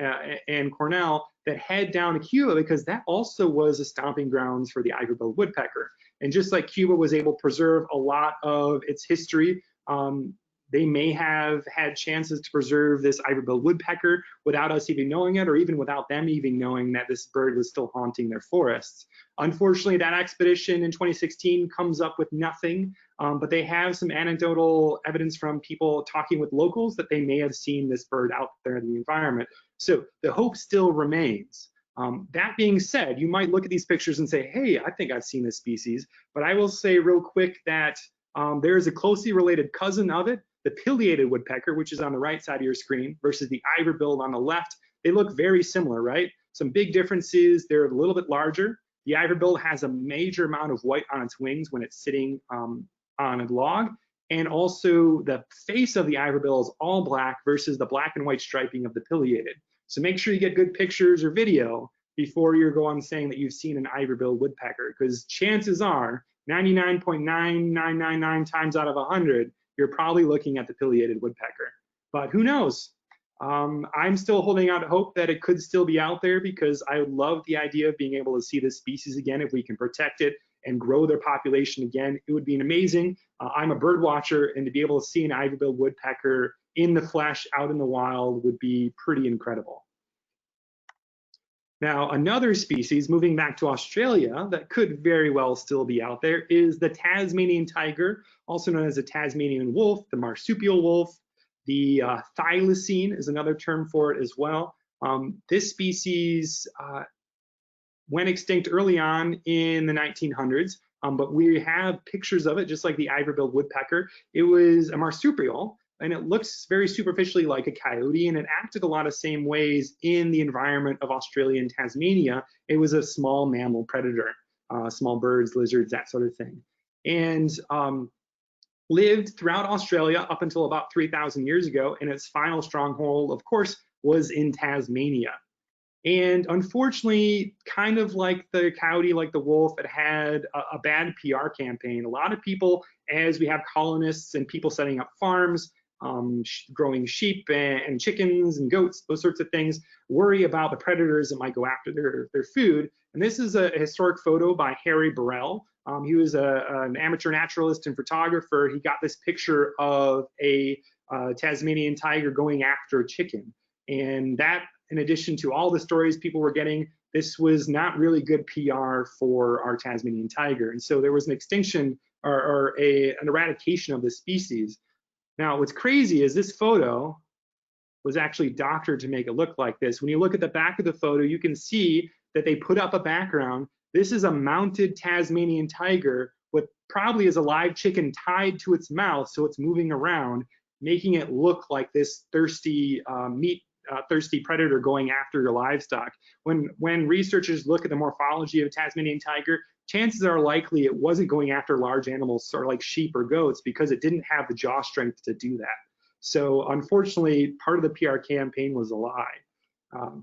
and Cornell that head down to Cuba because that also was a stomping grounds for the ivory-billed woodpecker. And just like Cuba was able to preserve a lot of its history, they may have had chances to preserve this ivory-billed woodpecker without us even knowing it, or even without them even knowing that this bird was still haunting their forests. Unfortunately, that expedition in 2016 comes up with nothing, but they have some anecdotal evidence from people talking with locals that they may have seen this bird out there in the environment. So the hope still remains. That being said, you might look at these pictures and say, hey, I think I've seen this species, but I will say real quick that there is a closely related cousin of it, the pileated woodpecker, which is on the right side of your screen, versus the ivory-billed on the left. They look very similar, right? Some big differences. They're a little bit larger. The ivory-billed has a major amount of white on its wings when it's sitting on a log. And also the face of the ivory-bill is all black versus the black and white striping of the pileated. So make sure you get good pictures or video before you go on saying that you've seen an ivory-billed woodpecker, because chances are 99.9999 times out of 100, you're probably looking at the pileated woodpecker. But who knows? I'm still holding out hope that it could still be out there, because I love the idea of being able to see this species again. If we can protect it and grow their population again, it would be amazing. I'm a bird watcher, and to be able to see an ivory-billed woodpecker in the flesh out in the wild would be pretty incredible. Now, another species, moving back to Australia, that could very well still be out there is the Tasmanian tiger, also known as the Tasmanian wolf, the marsupial wolf. The thylacine is another term for it as well. This species went extinct early on in the 1900s, but we have pictures of it just like the ivory-billed woodpecker. It was a marsupial, and it looks very superficially like a coyote, and it acted a lot of same ways in the environment of Australia and Tasmania. It was a small mammal predator, small birds, lizards, that sort of thing. And lived throughout Australia up until about 3,000 years ago, and its final stronghold, of course, was in Tasmania. And unfortunately, kind of like the coyote, like the wolf, it had a bad PR campaign. A lot of people, as we have colonists and people setting up farms, growing sheep and chickens and goats, those sorts of things, worry about the predators that might go after their food. And this is a historic photo by Harry Burrell. He was an amateur naturalist and photographer. He got this picture of a Tasmanian tiger going after a chicken. And that, in addition to all the stories people were getting, this was not really good PR for our Tasmanian tiger. And so there was an extinction or an eradication of this species. Now, what's crazy is this photo was actually doctored to make it look like this. When you look at the back of the photo, you can see that they put up a background. This is a mounted Tasmanian tiger with probably as a live chicken tied to its mouth, so it's moving around, making it look like this thirsty thirsty predator going after your livestock. When researchers look at the morphology of a Tasmanian tiger, chances are likely it wasn't going after large animals sort of like sheep or goats, because it didn't have the jaw strength to do that. So unfortunately, part of the PR campaign was a lie.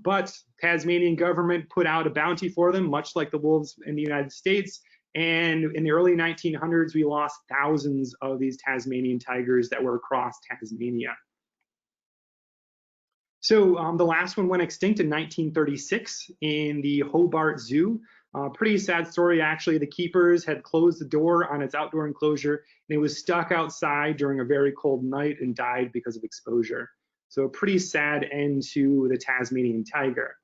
But Tasmanian government put out a bounty for them, much like the wolves in the United States. And in the early 1900s, we lost thousands of these Tasmanian tigers that were across Tasmania. So the last one went extinct in 1936 in the Hobart Zoo. Pretty sad story, actually. The keepers had closed the door on its outdoor enclosure, and it was stuck outside during a very cold night and died because of exposure. So a pretty sad end to the Tasmanian tiger.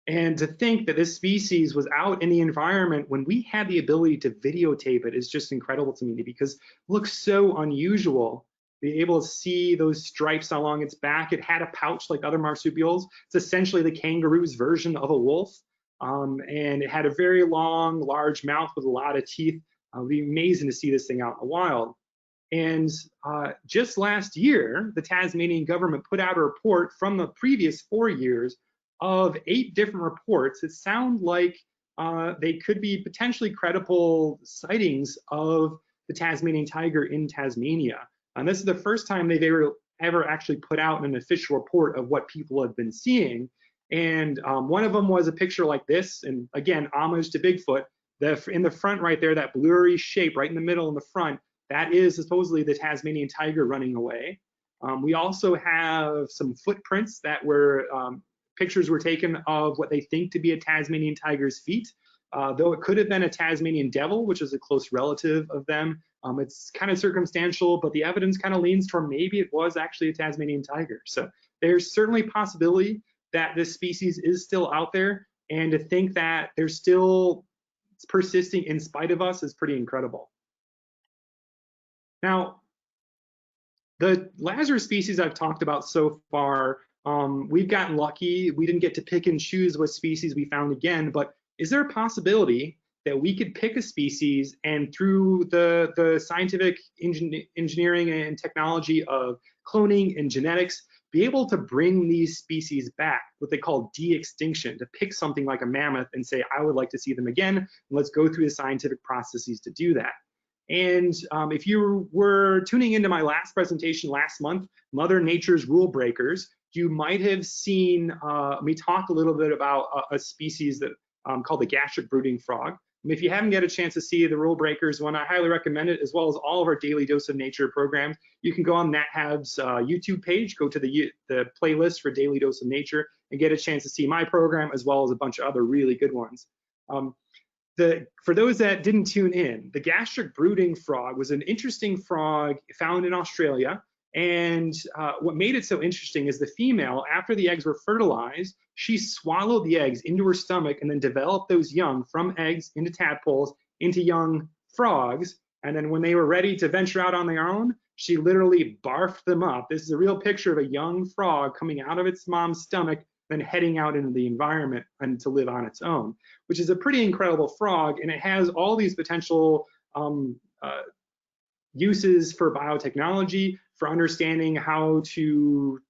And to think that this species was out in the environment when we had the ability to videotape it is just incredible to me, because it looks so unusual. Be able to see those stripes along its back. It had a pouch like other marsupials. It's essentially the kangaroo's version of a wolf. And it had a very long, large mouth with a lot of teeth. It would be amazing to see this thing out in the wild. And just last year, the Tasmanian government put out a report from the previous 4 years of 8 different reports that sound like they could be potentially credible sightings of the Tasmanian tiger in Tasmania. And this is the first time they've ever actually put out an official report of what people have been seeing. And one of them was a picture like this, and again, homage to Bigfoot. In the front right there, that blurry shape right in the middle in the front, that is supposedly the Tasmanian tiger running away. We also have some footprints that were, pictures were taken of what they think to be a Tasmanian tiger's feet. Though it could have been a Tasmanian devil, which is a close relative of them. It's kind of circumstantial, but the evidence kind of leans toward maybe it was actually a Tasmanian tiger. So there's certainly possibility that this species is still out there, and to think that they're still persisting in spite of us is pretty incredible. Now, the Lazarus species I've talked about so far, we've gotten lucky. We didn't get to pick and choose what species we found again, but is there a possibility that we could pick a species and through the scientific engineering and technology of cloning and genetics, be able to bring these species back, what they call de-extinction, to pick something like a mammoth and say, I would like to see them again, and let's go through the scientific processes to do that. And if you were tuning into my last presentation last month, Mother Nature's Rule Breakers, you might have seen me talk a little bit about a species that called the gastric brooding frog. If you haven't get a chance to see the Rule Breakers one, I highly recommend it, as well as all of our Daily Dose of Nature programs. You can go on NatHab's YouTube page, go to the playlist for Daily Dose of Nature, and get a chance to see my program, as well as a bunch of other really good ones. For those that didn't tune in, the gastric brooding frog was an interesting frog found in Australia. And what made it so interesting is the female, after the eggs were fertilized, she swallowed the eggs into her stomach and then developed those young from eggs into tadpoles into young frogs. And then when they were ready to venture out on their own, she literally barfed them up. This is a real picture of a young frog coming out of its mom's stomach, then heading out into the environment and to live on its own, which is a pretty incredible frog. And it has all these potential uses for biotechnology, for understanding how to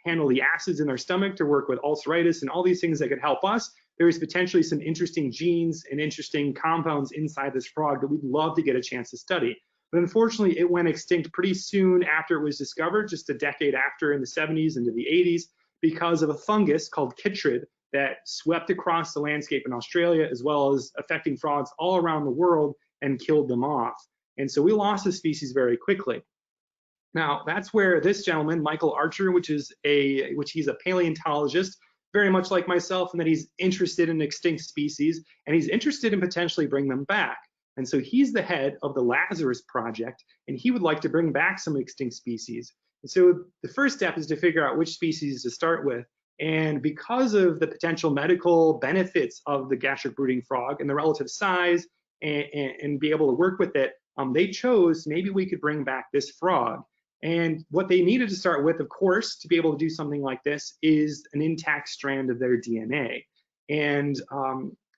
handle the acids in their stomach, to work with ulceritis and all these things that could help us. There's potentially some interesting genes and interesting compounds inside this frog that we'd love to get a chance to study. But unfortunately, it went extinct pretty soon after it was discovered, just a decade after, in the 70s into the 80s, because of a fungus called chytrid that swept across the landscape in Australia, as well as affecting frogs all around the world, and killed them off. And so we lost the species very quickly. Now, that's where this gentleman, Michael Archer, he's a paleontologist, very much like myself, in that he's interested in extinct species, and he's interested in potentially bringing them back. And so he's the head of the Lazarus Project, and he would like to bring back some extinct species. And so the first step is to figure out which species to start with. And because of the potential medical benefits of the gastric brooding frog and the relative size and be able to work with it, they chose maybe we could bring back this frog. And what they needed to start with, of course, to be able to do something like this, is an intact strand of their DNA. And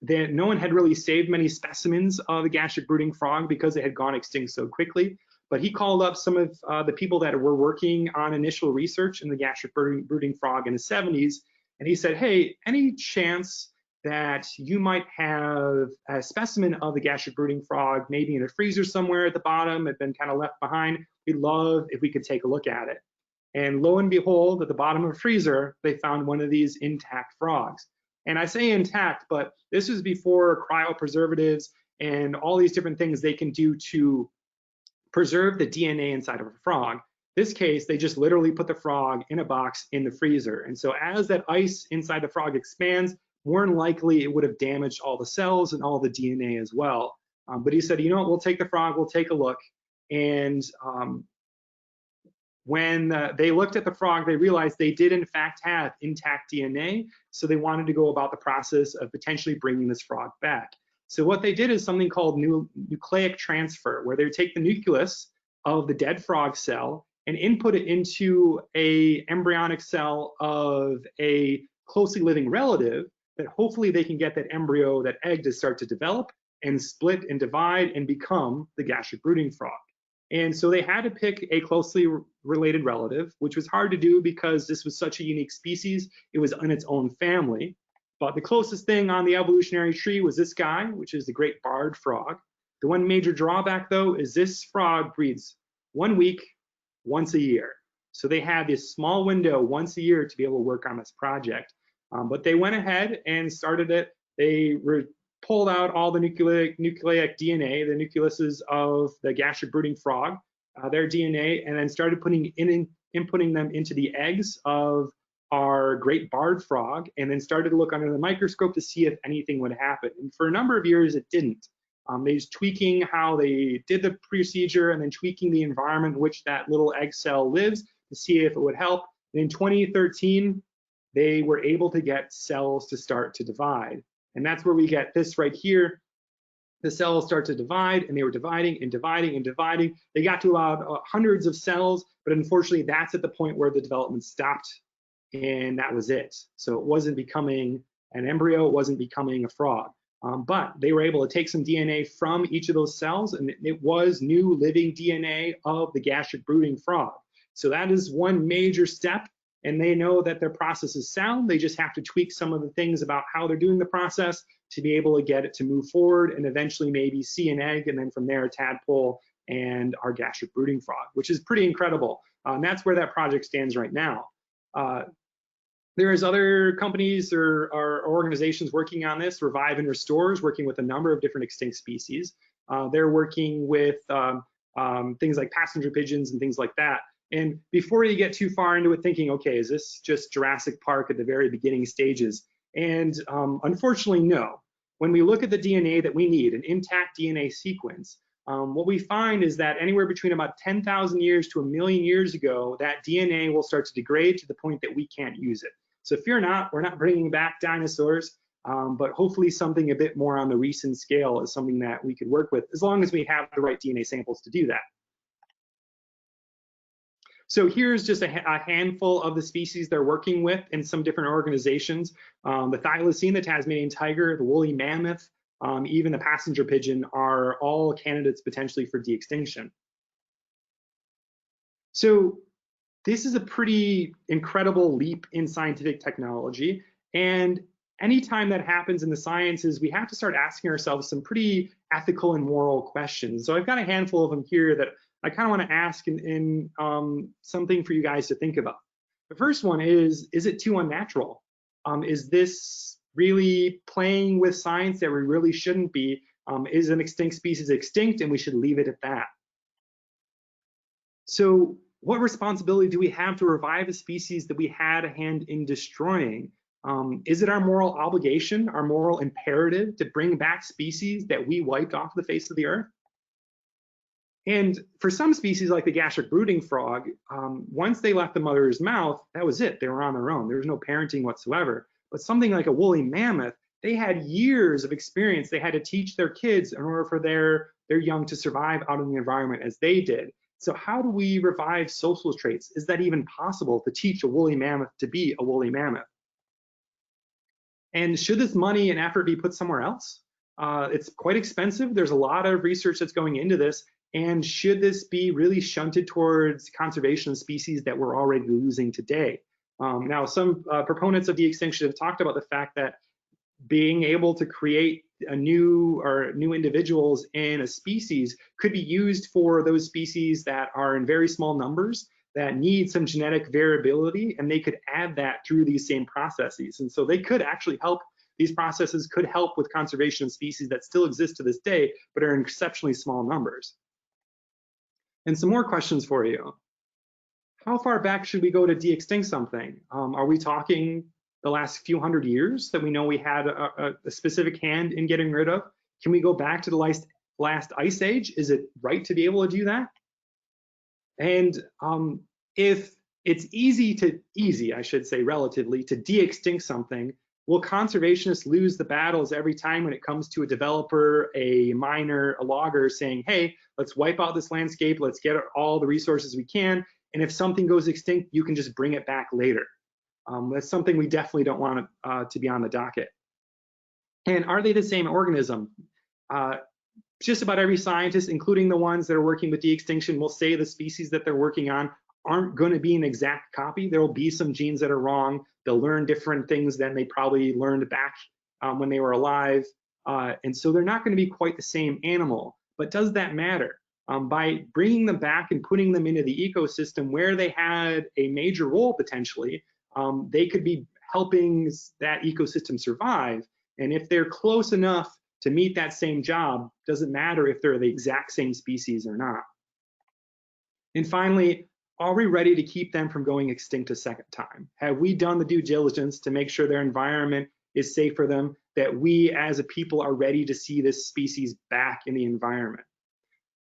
no one had really saved many specimens of the gastric brooding frog because it had gone extinct so quickly. But he called up some of the people that were working on initial research in the gastric brooding frog in the 70s, and he said, hey, any chance that you might have a specimen of the gastric brooding frog, maybe in a freezer somewhere at the bottom, had been kind of left behind? We'd love if we could take a look at it. And lo and behold, at the bottom of a freezer, they found one of these intact frogs. And I say intact, but this was before cryopreservatives and all these different things they can do to preserve the DNA inside of a frog. This case, they just literally put the frog in a box in the freezer. And so as that ice inside the frog expands, more than likely it would have damaged all the cells and all the DNA as well. But he said, you know what, we'll take the frog, we'll take a look. And when they looked at the frog, they realized they did in fact have intact DNA. So they wanted to go about the process of potentially bringing this frog back. So what they did is something called nucleic transfer, where they would take the nucleus of the dead frog cell and input it into a embryonic cell of a closely living relative, that hopefully they can get that embryo, that egg, to start to develop and split and divide and become the gastric brooding frog. And so they had to pick a closely related relative, which was hard to do because this was such a unique species. It was in its own family. But the closest thing on the evolutionary tree was this guy, which is the great barred frog. The one major drawback, though, is this frog breeds 1 week, once a year. So they had this small window once a year to be able to work on this project. But they went ahead and started it. They pulled out all the nucleic DNA, the nucleuses of the gastric brooding frog, their DNA, and then started inputting them into the eggs of our great barred frog, and then started to look under the microscope to see if anything would happen. And for a number of years, it didn't. They was tweaking how they did the procedure and then tweaking the environment in which that little egg cell lives to see if it would help. And in 2013, they were able to get cells to start to divide. And that's where we get this right here. The cells start to divide, and they were dividing and dividing and dividing. They got to about hundreds of cells, but unfortunately, that's at the point where the development stopped, and that was it. So it wasn't becoming an embryo, it wasn't becoming a frog. But they were able to take some DNA from each of those cells, and it was new living DNA of the gastric brooding frog. So that is one major step, and they know that their process is sound. They just have to tweak some of the things about how they're doing the process to be able to get it to move forward and eventually maybe see an egg, and then from there a tadpole and our gastric brooding frog, which is pretty incredible. And that's where that project stands right now. There's other companies or organizations working on this. Revive and Restore is working with a number of different extinct species. They're working with things like passenger pigeons and things like that. And before you get too far into it thinking, okay, is this just Jurassic Park at the very beginning stages? And unfortunately, no. When we look at the DNA that we need, an intact DNA sequence, what we find is that anywhere between about 10,000 years to 1,000,000 years ago, that DNA will start to degrade to the point that we can't use it. So fear not, we're not bringing back dinosaurs, but hopefully something a bit more on the recent scale is something that we could work with, as long as we have the right DNA samples to do that. So here's just a handful of the species they're working with in some different organizations. The thylacine, the Tasmanian tiger, the woolly mammoth, even the passenger pigeon are all candidates potentially for de-extinction. So this is a pretty incredible leap in scientific technology. And anytime that happens in the sciences, we have to start asking ourselves some pretty ethical and moral questions. So I've got a handful of them here that I kind of want to ask in something for you guys to think about. The first one is it too unnatural? Is this really playing with science that we really shouldn't be? Is an extinct species extinct and we should leave it at that? So what responsibility do we have to revive a species that we had a hand in destroying? Is it our moral obligation, our moral imperative to bring back species that we wiped off the face of the earth? And for some species like the gastric brooding frog, once they left the mother's mouth, that was it. They were on their own. There was no parenting whatsoever. But something like a woolly mammoth, they had years of experience. They had to teach their kids in order for their young to survive out in the environment as they did. So how do we revive social traits? Is that even possible to teach a woolly mammoth to be a woolly mammoth? And should this money and effort be put somewhere else? It's quite expensive. There's a lot of research that's going into this. And should this be really shunted towards conservation of species that we're already losing today? Now, some proponents of de-extinction have talked about the fact that being able to create new individuals in a species could be used for those species that are in very small numbers that need some genetic variability, and they could add that through these same processes. And so they could actually help, these processes could help with conservation of species that still exist to this day, but are in exceptionally small numbers. And some more questions for you. How far back should we go to de-extinct something? Are we talking the last few hundred years that we know we had a specific hand in getting rid of? Can we go back to the last ice age? Is it right to be able to do that? And if it's easy, I should say relatively, to de-extinct something, will conservationists lose the battles every time when it comes to a developer, a miner, a logger saying, hey, let's wipe out this landscape, let's get all the resources we can, and if something goes extinct, you can just bring it back later. That's something we definitely don't want to be on the docket. And are they the same organism? Just about every scientist, including the ones that are working with de-extinction, will say the species that they're working on aren't going to be an exact copy. There will be some genes that are wrong. They'll learn different things than they probably learned back when they were alive. And so they're not going to be quite the same animal. But does that matter? By bringing them back and putting them into the ecosystem where they had a major role potentially, they could be helping that ecosystem survive. And if they're close enough to meet that same job, doesn't matter if they're the exact same species or not. And finally, are we ready to keep them from going extinct a second time? Have we done the due diligence to make sure their environment is safe for them, that we as a people are ready to see this species back in the environment?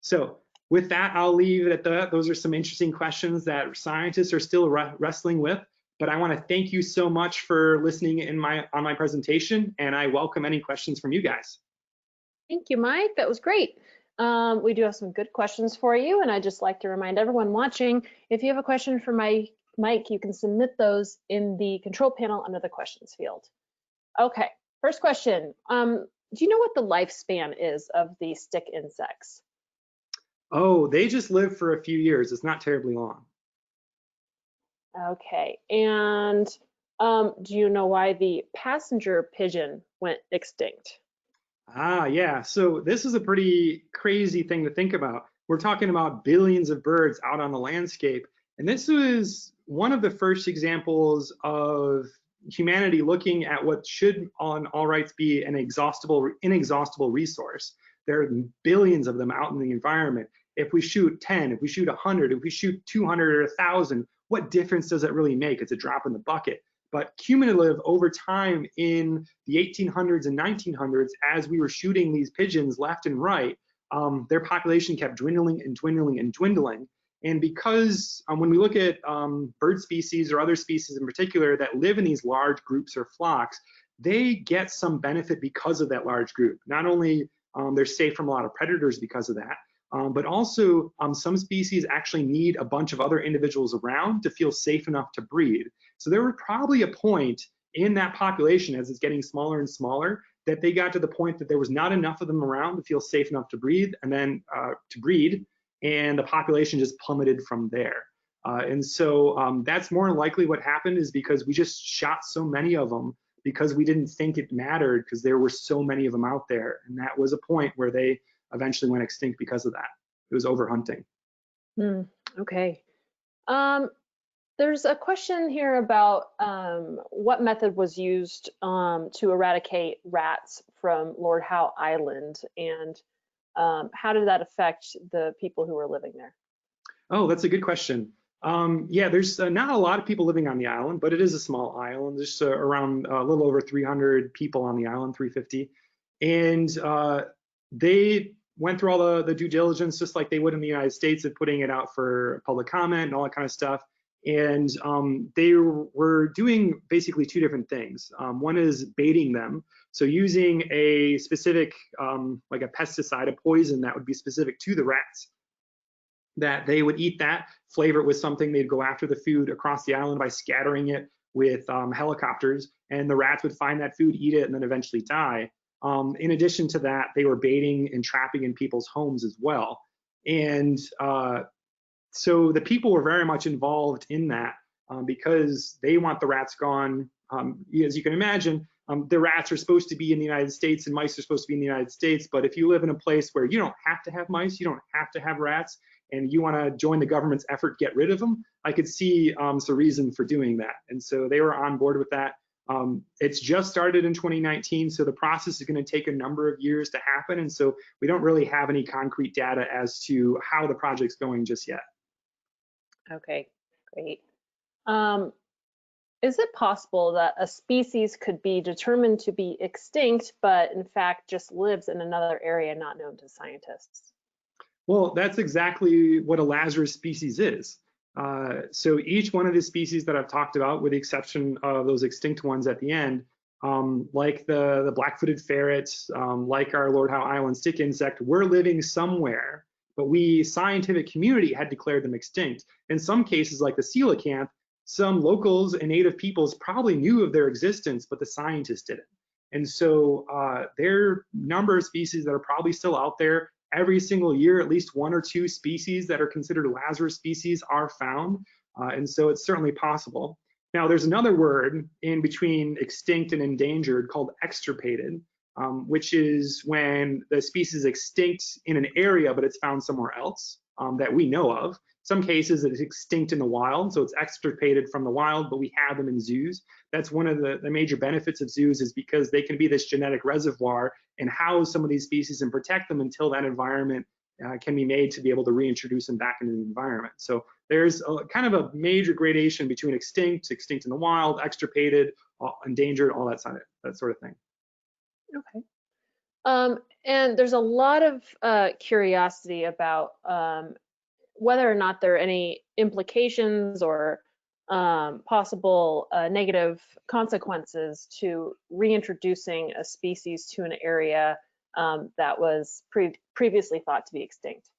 So with that, I'll leave it at that. Those are some interesting questions that scientists are still wrestling with. But I want to thank you so much for listening on my presentation, and I welcome any questions from you guys. Thank you, Mike. That was great. We do have some good questions for you, and I'd just like to remind everyone watching, if you have a question for Mike, you can submit those in the control panel under the questions field. Okay, first question. Do you know what the lifespan is of the stick insects? Oh, they just live for a few years. It's not terribly long. Okay, and do you know why the passenger pigeon went extinct? Yeah, so this is a pretty crazy thing to think about. We're talking about billions of birds out on the landscape, and this was one of the first examples of humanity looking at what should on all rights be an inexhaustible resource. There are billions of them out in the environment. If we shoot 10, if we shoot 100, if we shoot 200 or 1,000, what difference does it really make? It's a drop in the bucket. But cumulative over time in the 1800s and 1900s, as we were shooting these pigeons left and right, their population kept dwindling and dwindling and dwindling. And because when we look at bird species or other species in particular that live in these large groups or flocks, they get some benefit because of that large group. Not only they're safe from a lot of predators because of that, but also some species actually need a bunch of other individuals around to feel safe enough to breed. So there was probably a point in that population as it's getting smaller and smaller that they got to the point that there was not enough of them around to feel safe enough to breed, and then and the population just plummeted from there. And so that's more likely what happened, is because we just shot so many of them because we didn't think it mattered because there were so many of them out there. And that was a point where they eventually went extinct because of that. It was overhunting. Okay. There's a question here about what method was used to eradicate rats from Lord Howe Island, and how did that affect the people who were living there? Oh, that's a good question. Yeah, there's not a lot of people living on the island, but it is a small island. There's around a little over 300 people on the island, 350. And they went through all the due diligence, just like they would in the United States, of putting it out for public comment and all that kind of stuff. And they were doing basically two different things. One is baiting them. So using a specific, like a pesticide, a poison that would be specific to the rats, that they would eat that, flavor it with something, they'd go after the food across the island by scattering it with helicopters, and the rats would find that food, eat it, and then eventually die. In addition to that, they were baiting and trapping in people's homes as well. And so the people were very much involved in that because they want the rats gone. As you can imagine, the rats are supposed to be in the United States and mice are supposed to be in the United States. But if you live in a place where you don't have to have mice, you don't have to have rats, and you want to join the government's effort to get rid of them, I could see some reason for doing that. And so they were on board with that. It's just started in 2019, so the process is going to take a number of years to happen. And so we don't really have any concrete data as to how the project's going just yet. Okay, great. Is it possible that a species could be determined to be extinct, but in fact just lives in another area not known to scientists? Well, that's exactly what a Lazarus species is. So each one of the species that I've talked about, with the exception of those extinct ones at the end, like the black-footed ferrets, like our Lord Howe Island stick insect, we're living somewhere, but we, scientific community, had declared them extinct. In some cases, like the coelacanth, some locals and native peoples probably knew of their existence, but the scientists didn't. And so there are a number of species that are probably still out there. Every single year, at least one or two species that are considered Lazarus species are found. And so it's certainly possible. Now, there's another word in between extinct and endangered called extirpated, which is when the species is extinct in an area, but it's found somewhere else that we know of. Some cases it's extinct in the wild, so it's extirpated from the wild, but we have them in zoos. That's one of the major benefits of zoos, is because they can be this genetic reservoir and house some of these species and protect them until that environment can be made to be able to reintroduce them back into the environment. So there's kind of a major gradation between extinct in the wild, extirpated, endangered, all that sort of thing. Okay. And there's a lot of curiosity about whether or not there are any implications or possible negative consequences to reintroducing a species to an area that was previously thought to be extinct.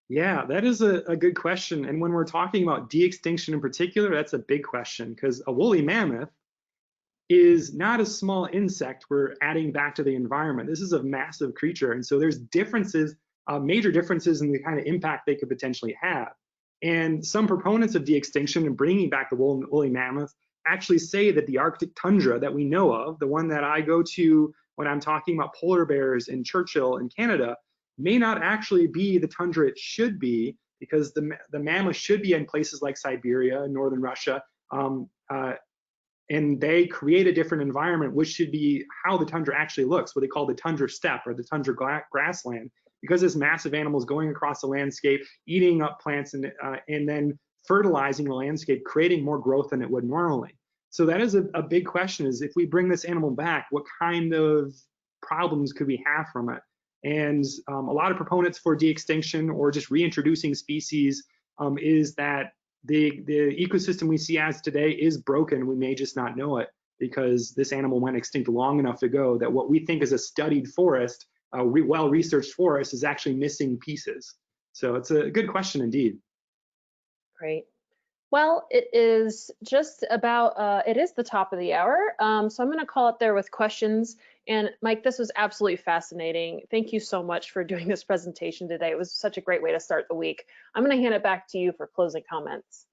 Yeah, that is a good question. And when we're talking about de-extinction in particular, that's a big question, because a woolly mammoth is not a small insect we're adding back to the environment. This is a massive creature. And so there's differences, major differences in the kind of impact they could potentially have. And some proponents of de-extinction and bringing back the woolly mammoth actually say that the Arctic tundra that we know of, the one that I go to when I'm talking about polar bears in Churchill in Canada, may not actually be the tundra it should be, because the mammoth should be in places like Siberia and northern Russia, and they create a different environment, which should be how the tundra actually looks, what they call the tundra steppe or the tundra grassland, because this massive animal is going across the landscape, eating up plants, and then fertilizing the landscape, creating more growth than it would normally. So that is a big question, is if we bring this animal back, what kind of problems could we have from it? And a lot of proponents for de-extinction or just reintroducing species is that the ecosystem we see as today is broken. We may just not know it because this animal went extinct long enough ago that what we think is a studied forest, well-researched forest, is actually missing pieces. So it's a good question indeed. Great. Well, it is just about, it is the top of the hour. So I'm going to call it there with questions. And Mike, this was absolutely fascinating. Thank you so much for doing this presentation today. It was such a great way to start the week. I'm going to hand it back to you for closing comments.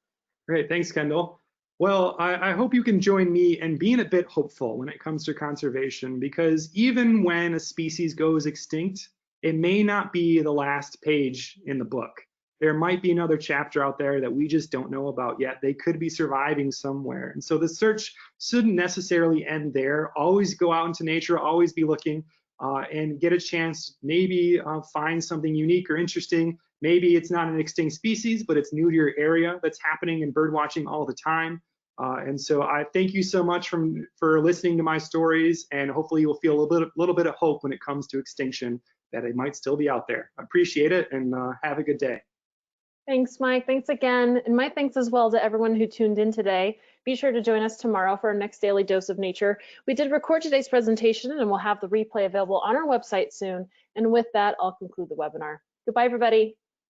Great, thanks, Kendall. Well, I hope you can join me in being a bit hopeful when it comes to conservation, because even when a species goes extinct, it may not be the last page in the book. There might be another chapter out there that we just don't know about yet. They could be surviving somewhere. And so the search shouldn't necessarily end there. Always go out into nature, always be looking and get a chance, maybe find something unique or interesting. Maybe it's not an extinct species, but it's new to your area that's happening in bird watching all the time. And so I thank you so much for listening to my stories, and hopefully you'll feel a little bit of hope when it comes to extinction, that it might still be out there. I appreciate it, and have a good day. Thanks, Mike. Thanks again. And my thanks as well to everyone who tuned in today. Be sure to join us tomorrow for our next daily dose of nature. We did record today's presentation, and we'll have the replay available on our website soon. And with that, I'll conclude the webinar. Goodbye, everybody.